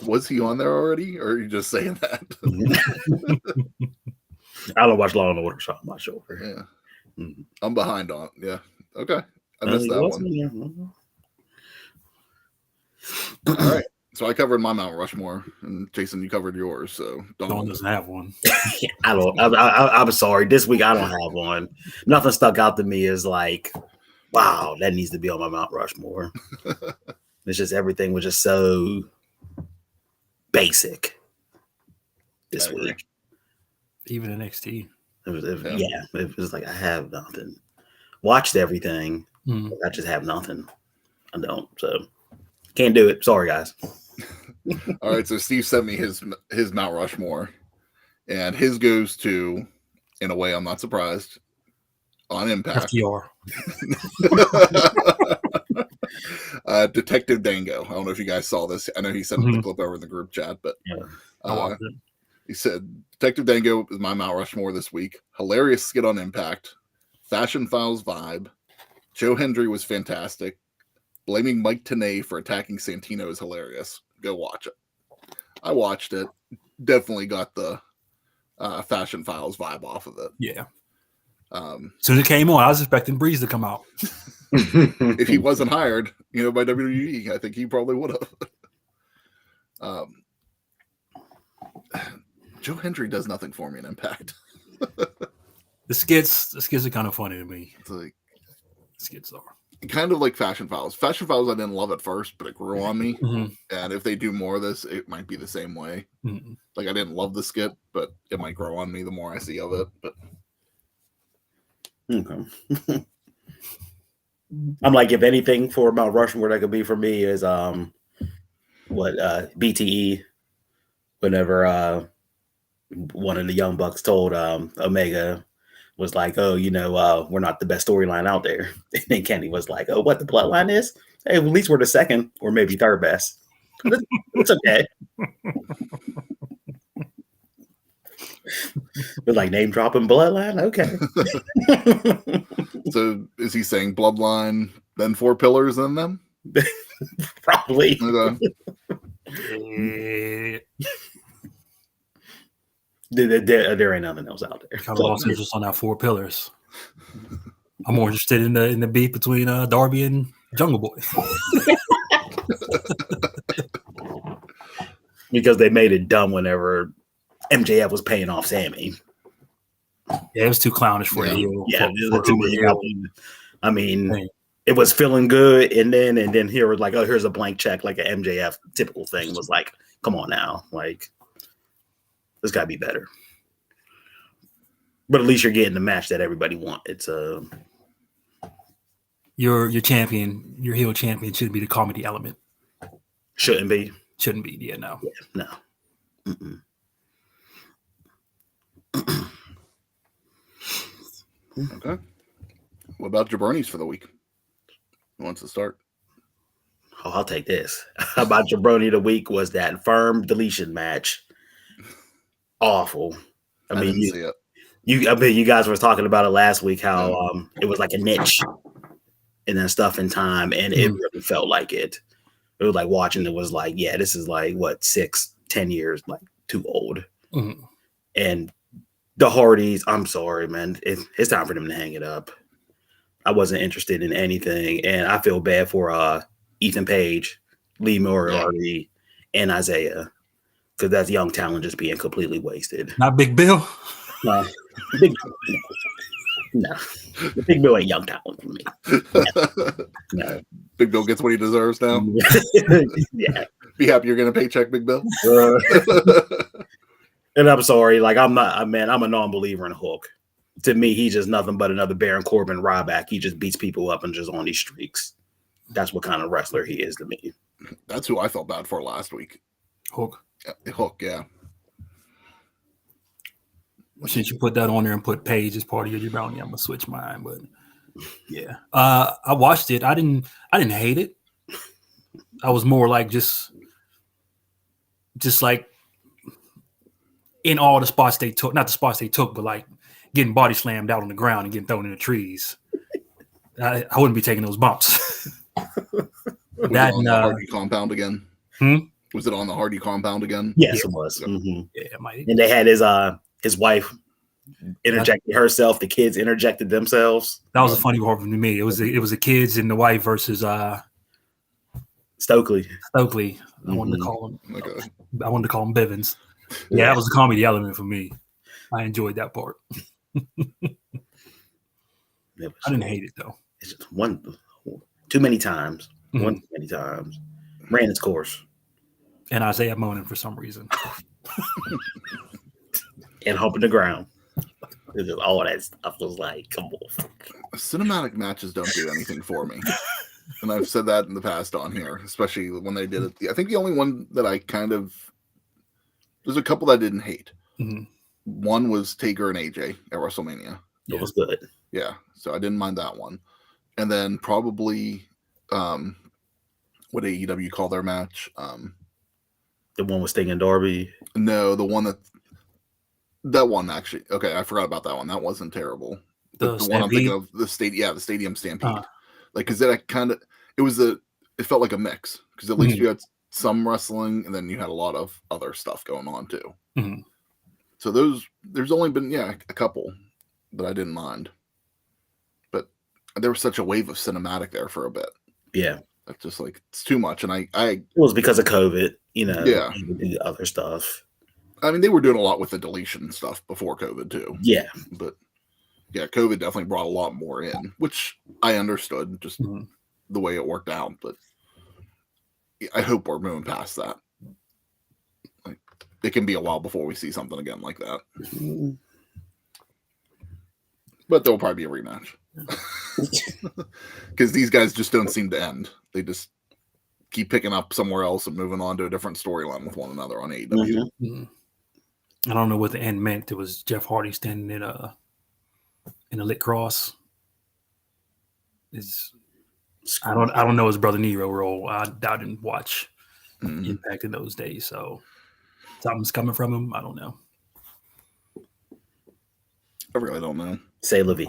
Was he on there already, or are you just saying that? I don't watch Law and Order, so I'm not sure. Yeah, Mhm. I'm behind on. Yeah, okay, I missed that one. All right, so I covered my Mount Rushmore, and Jason, you covered yours. So Dawn doesn't have one. I'm sorry. This week I don't have one. Nothing stuck out to me as like, wow, that needs to be on my Mount Rushmore. It's just everything was just so basic this week. Even NXT. It was like I have nothing. Watched everything. I just have nothing. I don't. So can't do it. Sorry, guys. All right, so Steve sent me his Mount Rushmore, and his goes to, in a way, I'm not surprised, on Impact. FTR. Detective Dango. I don't know if you guys saw this. I know he sent the clip over in the group chat, but he said Detective Dango is my Mount Rushmore this week. Hilarious skit on Impact. Fashion Files vibe. Joe Hendry was fantastic. Blaming Mike Tenay for attacking Santino is hilarious. Go watch it. I watched it. Definitely got the Fashion Files vibe off of it. Yeah. As soon as it came on, I was expecting Breeze to come out. If he wasn't hired, by WWE, I think he probably would have. Joe Hendry does nothing for me in Impact. The skits are kind of funny to me. It's like skits are kind of like Fashion Files. Fashion Files I didn't love at first, but it grew on me. And if they do more of this, it might be the same way. Like I didn't love the skit, but it might grow on me the more I see of it. But okay. I'm like, if anything for Mount Rushmore that could be for me is BTE, whenever one of the Young Bucks told Omega, was like, oh, we're not the best storyline out there. And then Kenny was like, oh, what the Bloodline is? Hey, well, at least we're the second or maybe third best. It's okay. But like name dropping Bloodline, okay. So is he saying Bloodline, then 4 pillars, then them? Probably. There ain't nothing else out there. I lost interest on that 4 pillars. I'm more interested in the beef between Darby and Jungle Boy. Because they made it dumb whenever MJF was paying off Sammy. Yeah, it was too clownish for a heel. Yeah, I mean, it was feeling good, and then here was like, oh, here's a blank check, like an MJF typical thing. Was like, come on now, like this gotta be better. But at least you're getting the match that everybody wants. It's your champion, your heel champion shouldn't be the comedy element. Shouldn't be. Shouldn't be. Yeah, no. Yeah, no. Okay. What about Jabroni's for the week? Who wants to start? Oh, I'll take this. How about Jabroni of the week was that firm deletion match. Awful. I mean, didn't see it. You guys were talking about it last week, how it was like a niche and then stuff in time, and it really felt like it. It was like watching it was like, yeah, this is like what 6-10 years like too old. And the Hardys, I'm sorry, man, it's time for them to hang it up. I wasn't interested in anything, and I feel bad for Ethan Page, Lee Moriarty, and Isaiah, because that's young talent just being completely wasted. Not Big Bill. No, Big Bill ain't young talent for me. No. Big Bill gets what he deserves now. Yeah. Be happy you're getting a paycheck, Big Bill. And I'm sorry, like I'm a non-believer in Hook. To me, he's just nothing but another Baron Corbin Ryback. He just beats people up and just on these streaks. That's what kind of wrestler he is to me. That's who I felt bad for last week. Hook. Hook, yeah. Since you put that on there and put Page as part of your bounty, I'm gonna switch mine. But yeah, I watched it. I didn't hate it. I was more like just like in all the spots they took, not the spots they took, but like getting body slammed out on the ground and getting thrown in the trees. I wouldn't be taking those bumps. Was That it on and, the Hardy compound again? Hmm? Was it on the Hardy compound again? Yes, it was. Yeah. Mhm. Yeah, might. And they had his wife interjected herself. The kids interjected themselves. That was a funny part for me. It was the kids and the wife versus Stokely. Stokely. I wanted to Mhm. call him. Okay. I wanted to call him Bivens. Yeah, that was the comedy element for me. I enjoyed that part. I didn't hate it though. It's just too many times. Mhm. One too many times. Ran its course. And Isaiah moaning for some reason. And humping the ground. It just, all that stuff was like, come on. Cinematic matches don't do anything for me. And I've said that in the past on here, especially when they did it. I think the only one that I there's a couple that I didn't hate. Mm-hmm. One was Taker and AJ at WrestleMania. It was good. Yeah, so I didn't mind that one. And then probably what AEW call their match? The one with Sting and Darby. No, the one that one actually. Okay, I forgot about that one. That wasn't terrible. But the one I'm thinking of, the Stadium Stampede. Like, because that it felt like a mix. Because at least you had some wrestling, and then you had a lot of other stuff going on too. Mm-hmm. So there's only been a couple that I didn't mind, but there was such a wave of cinematic there for a bit. Yeah, that's just like it's too much, and I it was because of COVID, Yeah, the other stuff. I mean, they were doing a lot with the deletion stuff before COVID too. Yeah, but yeah, COVID definitely brought a lot more in, which I understood just the way it worked out. But I hope we're moving past that. Like, it can be a while before we see something again like that. But there'll probably be a rematch because these guys just don't seem to end. They just keep picking up somewhere else and moving on to a different storyline with one another on AEW. I don't know what the end meant. It was Jeff Hardy standing in a lit cross. I don't know his brother Nero role. I didn't watch Impact in those days, so something's coming from him. I don't know. I really don't know. Say la vie.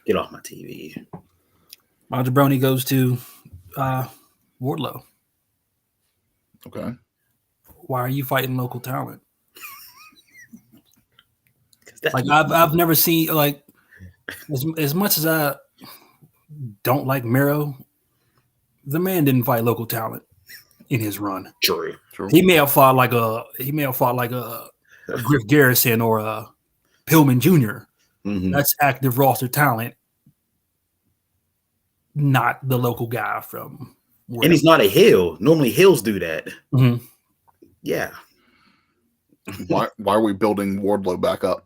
Get off my TV. My jabroni goes to Wardlow. Okay. Why are you fighting local talent? Like I've never seen like as much as I don't like Miro, the man didn't fight local talent in his run. True. He may have fought like a Griff Garrison or a Pillman Jr. That's active roster talent, not the local guy from. Wherever. And he's not a heel. Normally, heels do that. Yeah. Why are we building Wardlow back up?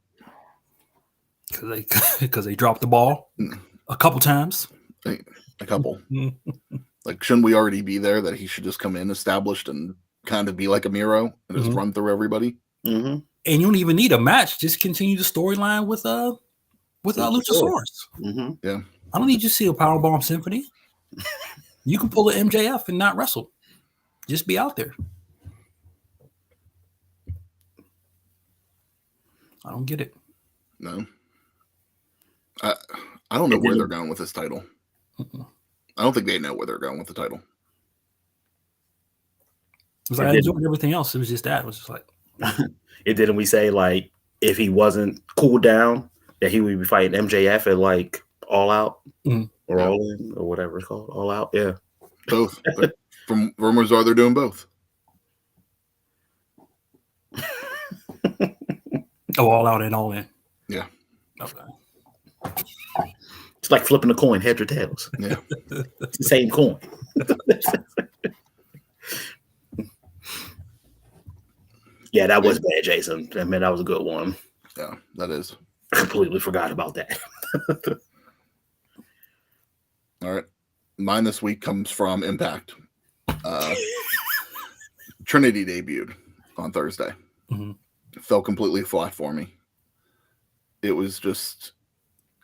Because they dropped the ball a couple times. A couple. Like, shouldn't we already be there that he should just come in established and kind of be like a Miro and just run through everybody? And you don't even need a match. Just continue the storyline with Luchasaurus. Yeah. I don't need you to see a Powerbomb Symphony. You can pull an MJF and not wrestle. Just be out there. I don't get it. No. I don't know where they're going with this title. I don't think they know where they're going with the title. I enjoyed everything else. It was just that. It was just like. Didn't we say, like, if he wasn't cooled down, that he would be fighting MJF at, like, All Out or All In or whatever it's called? All Out? Yeah. Both. From rumors are they're doing both. All Out and All In. Yeah. Okay. It's like flipping a coin, heads or tails. Yeah. It's the same coin. Yeah, that was bad, Jason. I mean, that was a good one. Yeah, that is. I completely forgot about that. All right. Mine this week comes from Impact. Trinity debuted on Thursday. It fell completely flat for me. It was just,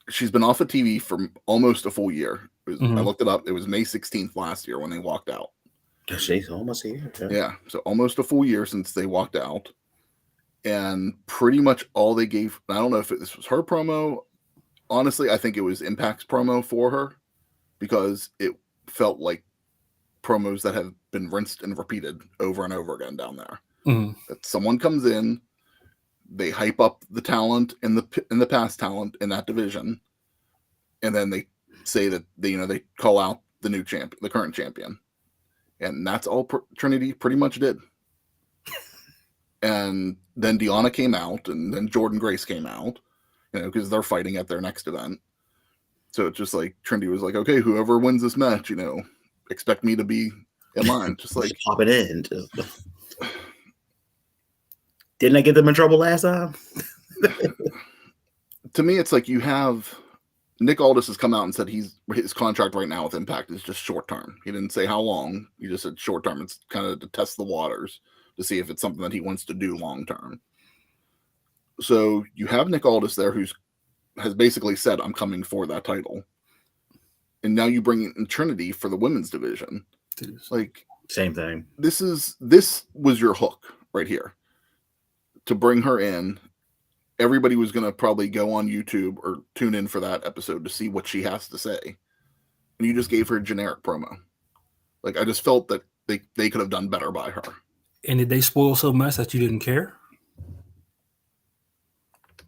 she's been off of TV for almost a full year. I looked it up. It was May 16th last year when they walked out. She's almost here. Yeah. So almost a full year since they walked out. And pretty much all they gave, I don't know if this was her promo. Honestly, I think it was Impact's promo for her. because it felt like promos that have been rinsed and repeated over and over again down there. Mhm. That someone comes in, they hype up the talent and the past talent in that division, and then they say that they call out the new champion, the current champion, and that's all Trinity pretty much did. And then Deonna came out, and then Jordan Grace came out, because they're fighting at their next event. So it's just like Trinity was like, okay, whoever wins this match, expect me to be in line. Just like pop it in. Didn't I get them in trouble last time? To me, it's like you have Nick Aldis has come out and said his contract right now with Impact is just short term. He didn't say how long. He just said short term. It's kind of to test the waters to see if it's something that he wants to do long term. So you have Nick Aldis there has basically said, I'm coming for that title. And now you bring in Trinity for the women's division. Like, same thing. This was your hook right here. To bring her in, everybody was going to probably go on YouTube or tune in for that episode to see what she has to say. And you just gave her a generic promo. Like, I just felt that they could have done better by her. And did they spoil so much that you didn't care?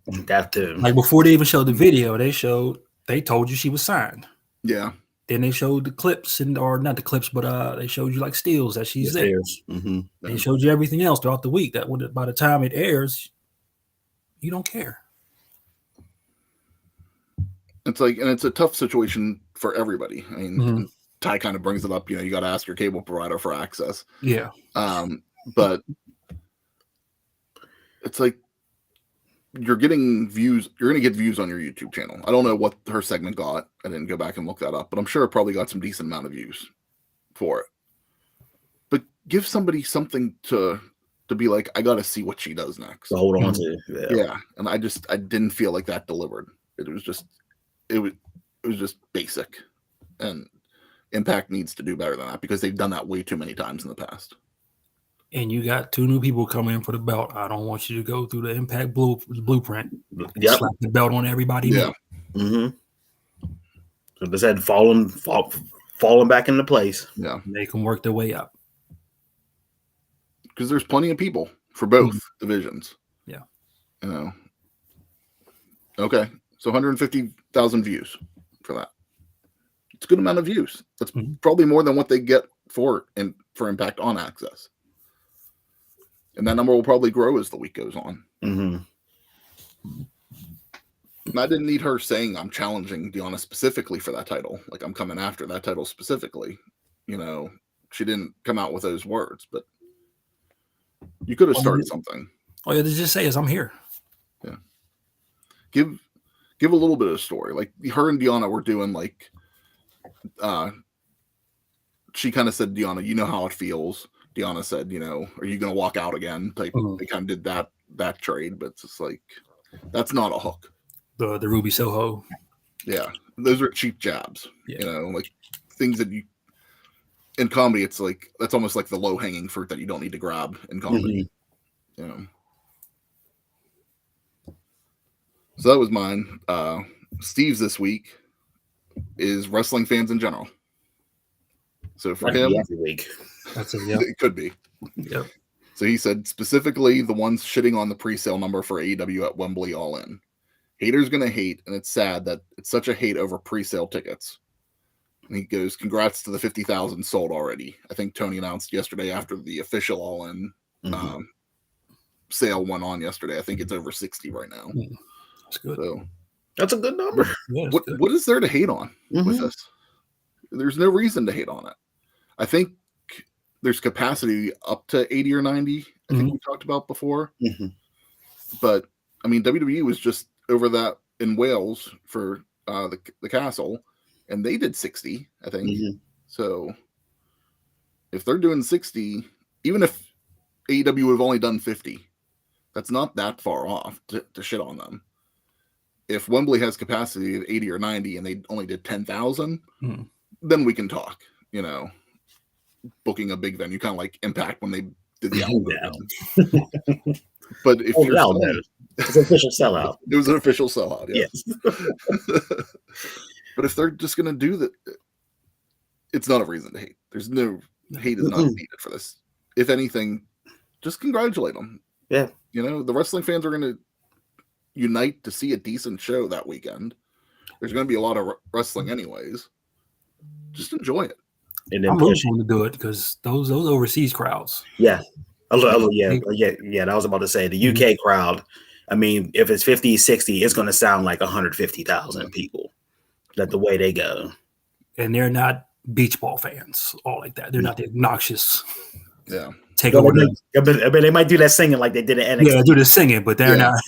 That too. Like, before they even showed the video, they told you she was signed. Yeah. Then they showed the clips, or not the clips, but they showed you like stills that she's there. Mm-hmm. They showed you everything else throughout the week. That by the time it airs, you don't care. It's like, and it's a tough situation for everybody. I mean, Ty kind of brings it up. You got to ask your cable provider for access. Yeah. But it's like you're getting views. You're going to get views on your YouTube channel. I don't know what her segment got. I didn't go back and look that up, but I'm sure it probably got some decent amount of views for it. But give somebody something to be like, I got to see what she does next. To hold on to. Yeah. And I didn't feel like that delivered. It was just basic, and Impact needs to do better than that because they've done that way too many times in the past. And you got 2 new people coming in for the belt. I don't want you to go through the Impact blueprint. Yep. Slap the belt on everybody. Yeah. Mm-hmm. So they said falling back into place. Yeah. They can work their way up. Because there's plenty of people for both divisions. Yeah. Okay. So 150,000 views for that. It's a good amount of views. That's probably more than what they get for Impact on Access. And that number will probably grow as the week goes on. Mm-hmm. And I didn't need her saying I'm challenging Deonna specifically for that title. Like, I'm coming after that title specifically. She didn't come out with those words, but you could have started something. All you have to just say is, I'm here. Yeah. Give a little bit of a story. Like, her and Deonna were doing, like, she kind of said, Deonna, you know how it feels. Deonna said, are you going to walk out again? They kind of did that trade, but it's just like, that's not a hook. The Ruby Soho. Yeah. Those are cheap jabs. Yeah. Like things that in comedy, it's like, that's almost like the low hanging fruit that you don't need to grab in comedy. So that was mine. Steve's this week is wrestling fans in general. So for him, every week. That's it. It could be. Yep. So he said specifically the ones shitting on the pre-sale number for AEW at Wembley All In. Haters gonna hate, and it's sad that it's such a hate over pre-sale tickets. And he goes, congrats to the 50,000 sold already. I think Tony announced yesterday after the official All In sale went on yesterday. I think it's over 60 right now. That's good. So that's a good number. Yeah, what is there to hate on with this? There's no reason to hate on it. I think there's capacity up to 80 or 90. I think we talked about before. But I mean, WWE was just over that in Wales for the Castle, and they did 60, I think. So if they're doing 60, even if AEW would have only done 50, that's not that far off to shit on them. If Wembley has capacity of 80 or 90 and they only did 10,000, then we can talk, booking a big venue, kind of like Impact when they did the album. But if you're saying, it's an official sellout. It was an official sellout, yes. Yes. But if they're just going to do that, it's not a reason to hate. There's no hate is not needed for this. If anything, just congratulate them. Yeah. You know, the wrestling fans are going to unite to see a decent show that weekend. There's going to be a lot of wrestling anyways. Just enjoy it. And then I'm rooting to do it because those overseas crowds. Yeah. That was about to say the UK crowd. I mean, if it's 50, 60, it's going to sound like 150,000 people. That's the way they go. And they're not beach ball fans, all like that. They're not the obnoxious. Yeah. Take over. They might do that singing like they did at NXT. Yeah, do the singing, but they're not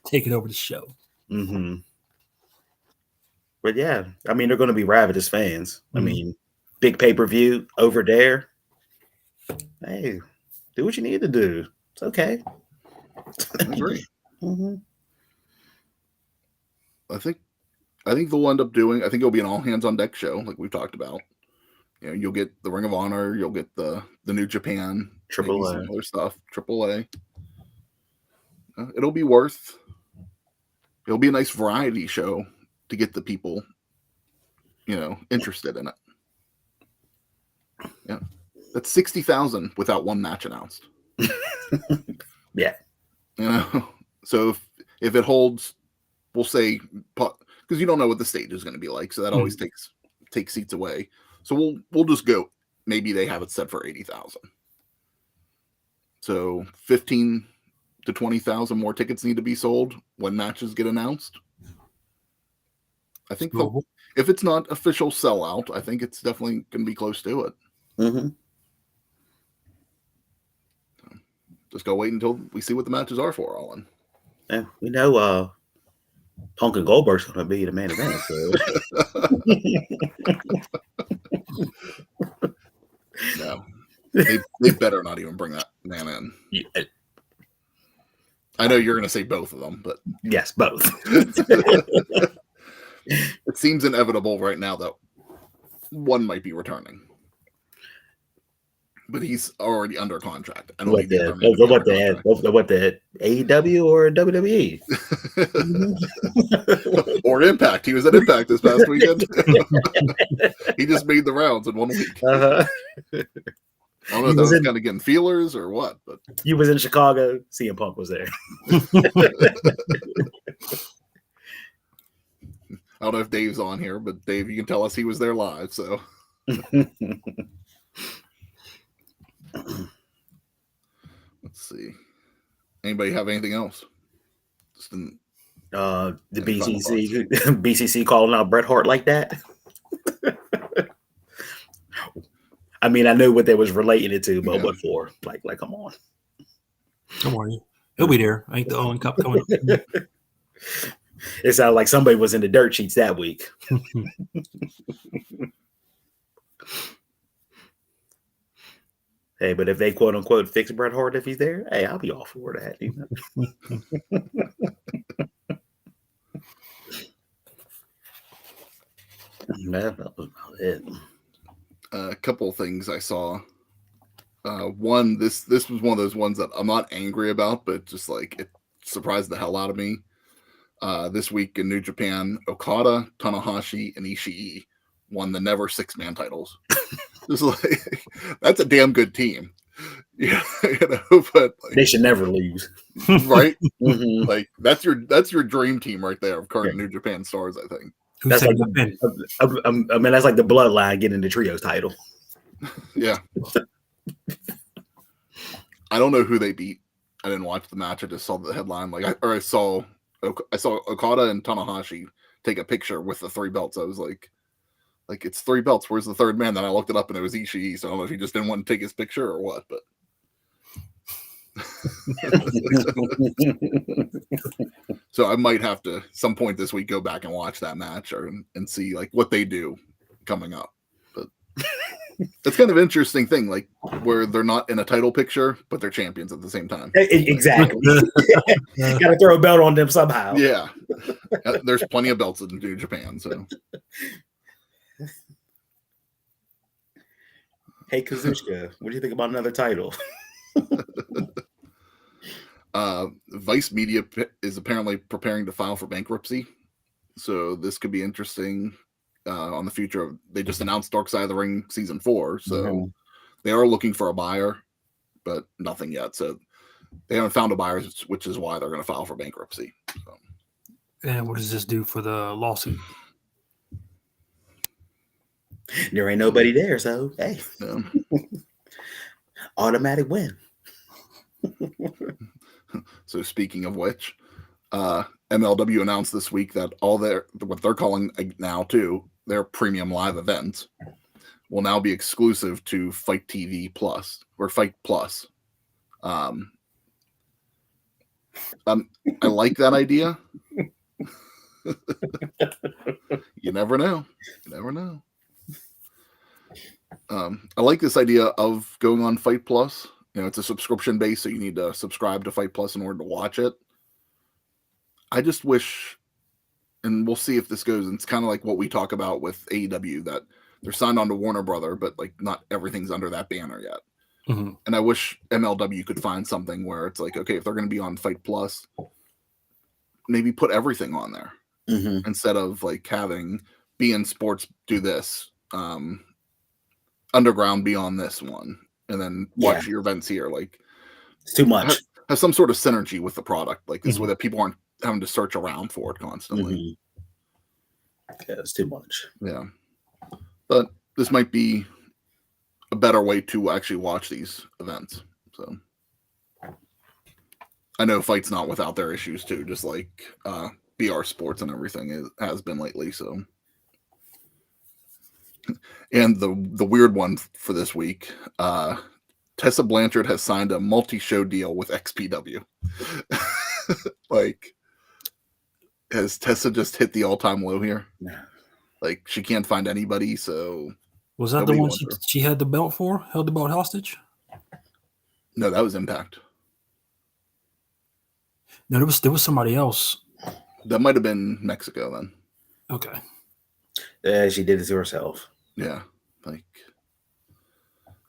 taking over the show. Mm-hmm. But yeah, I mean, they're going to be ravenous fans. I mean, big pay-per-view over there. Hey, do what you need to do. It's okay. I agree. I think they'll end up doing. I think it'll be an all hands on deck show, like we've talked about. You know, you'll get the Ring of Honor, you'll get the New Japan, Triple A, some other stuff. AAA. It'll be a nice variety show to get the people, you know, interested in it. Yeah, that's 60,000 without one match announced. Yeah, you know, so if it holds, we'll say, because you don't know what the stage is going to be like, so that always takes seats away. So we'll just go. Maybe they have it set for 80,000. So 15 to 20,000 more tickets need to be sold when matches get announced. I think if it's not official sellout, I think it's definitely going to be close to it. Mm-hmm. So just go wait until we see what the matches are for, Olin. Yeah, we know Punk and Goldberg's going to be the main event. So. No, they better not even bring that man in. Yeah. I know you're going to say both of them, but yes, both. It seems inevitable right now that one might be returning, but he's already under contract. I don't what the AEW or WWE or Impact? He was at Impact this past weekend. He just made the rounds in 1 week. Uh-huh. I don't know if that was kind of getting feelers or what, but he was in Chicago. CM Punk was there. I don't know if Dave's on here, but Dave, you can tell us he was there live. So let's see. Anybody have anything else? The BCC calling out Bret Hart like that. I mean, I knew what they was relating it to, but what for? Like, come on. Don't worry, he'll be there. Ain't the Owen Cup coming up. It sounded like somebody was in the dirt sheets that week. Hey, but if they quote unquote fix Bret Hart if he's there, hey, I'll be all for that. You know? That was about it. A couple of things I saw. One, this was one of those ones that I'm not angry about, but just like it surprised the hell out of me. This week in New Japan, Okada, Tanahashi, and Ishii won the never 6-man titles. Just like that's a damn good team. Yeah, you know, but like, they should never lose. Right? Mm-hmm. Like that's your dream team right there of current New Japan stars, I think. That's like I mean, that's like the bloodline getting the trios title. Yeah. I don't know who they beat. I didn't watch the match. I just saw the headline. I saw Okada and Tanahashi take a picture with the 3 belts. I was like it's 3 belts. Where's the third man? Then I looked it up and it was Ishii. So I don't know if he just didn't want to take his picture or what, but so I might have to some point this week go back and watch that match and see like what they do coming up. But it's kind of an interesting thing, like where they're not in a title picture, but they're champions at the same time. Exactly. Got to throw a belt on them somehow. Yeah. There's plenty of belts in New Japan. So, hey, Kazuchika, what do you think about another title? Vice Media is apparently preparing to file for bankruptcy. So this could be interesting. on the future of. They just announced Dark Side of the Ring season 4, so Mhm. they are looking for a buyer, but nothing yet. So they haven't found a buyer, which is why they're going to file for bankruptcy. So. And what does this do for the lawsuit? There ain't nobody there, so hey, Yeah. automatic win. So speaking of which, MLW announced this week that all what they're calling now too their premium live events will now be exclusive to Fight TV Plus or Fight Plus. I like that idea. You never know. You never know. I like this idea of going on Fight Plus. You know, it's a subscription base, so you need to subscribe to Fight Plus in order to watch it. I just wish, and we'll see if this goes. It's kind of like what we talk about with AEW, that they're signed on to Warner Brother, but like not everything's under that banner yet. Mm-hmm. And I wish MLW could find something where it's like, okay, if they're going to be on Fight Plus, maybe put everything on there instead of like having BN Sports do this, Underground be on this one, and then watch your events here. Like, it's too much. Have some sort of synergy with the product, like this way that people aren't having to search around for it constantly. Yeah, it's too much. Yeah, but this might be a better way to actually watch these events. So I know Fight's not without their issues too, just like BR Sports and everything has been lately. So, and the weird one for this week, Tessa Blanchard has signed a multi-show deal with XPW. Like, has Tessa just hit the all-time low here? Yeah. Like, she can't find anybody, so... Was that the one she had the belt for? Held the belt hostage? No, that was Impact. No, there was somebody else. That might have been Mexico then. Okay. Yeah, she did it to herself. Yeah. Like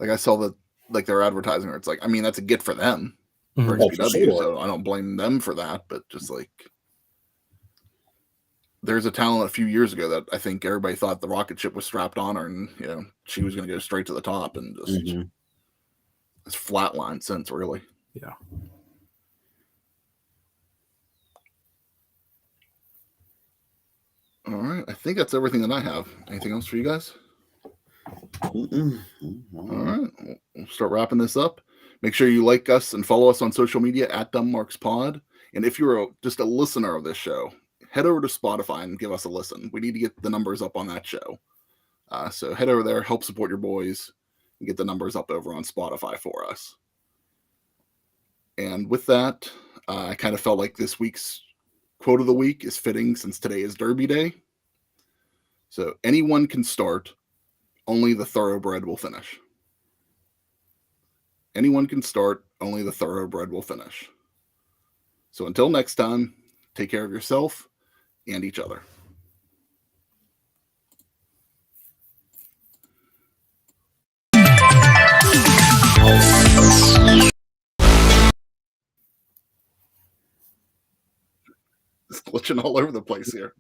I saw that, like, they're advertising her. It's like, I mean, that's a get for them. For XPW, so I don't blame them for that, but just like... There's a talent a few years ago that I think everybody thought the rocket ship was strapped on her, and you know she was going to go straight to the top, and just it's flatlined since, really. Yeah. All right, I think that's everything that I have. Anything else for you guys? All right, we'll start wrapping this up. Make sure you like us and follow us on social media at DumbMarksPod. And if you're just a listener of this show, head over to Spotify and give us a listen. We need to get the numbers up on that show. So head over there, help support your boys, and get the numbers up over on Spotify for us. And with that, I kind of felt like this week's quote of the week is fitting since today is Derby Day. So anyone can start, only the thoroughbred will finish. Anyone can start, only the thoroughbred will finish. So until next time, take care of yourself and each other. It's glitching all over the place here.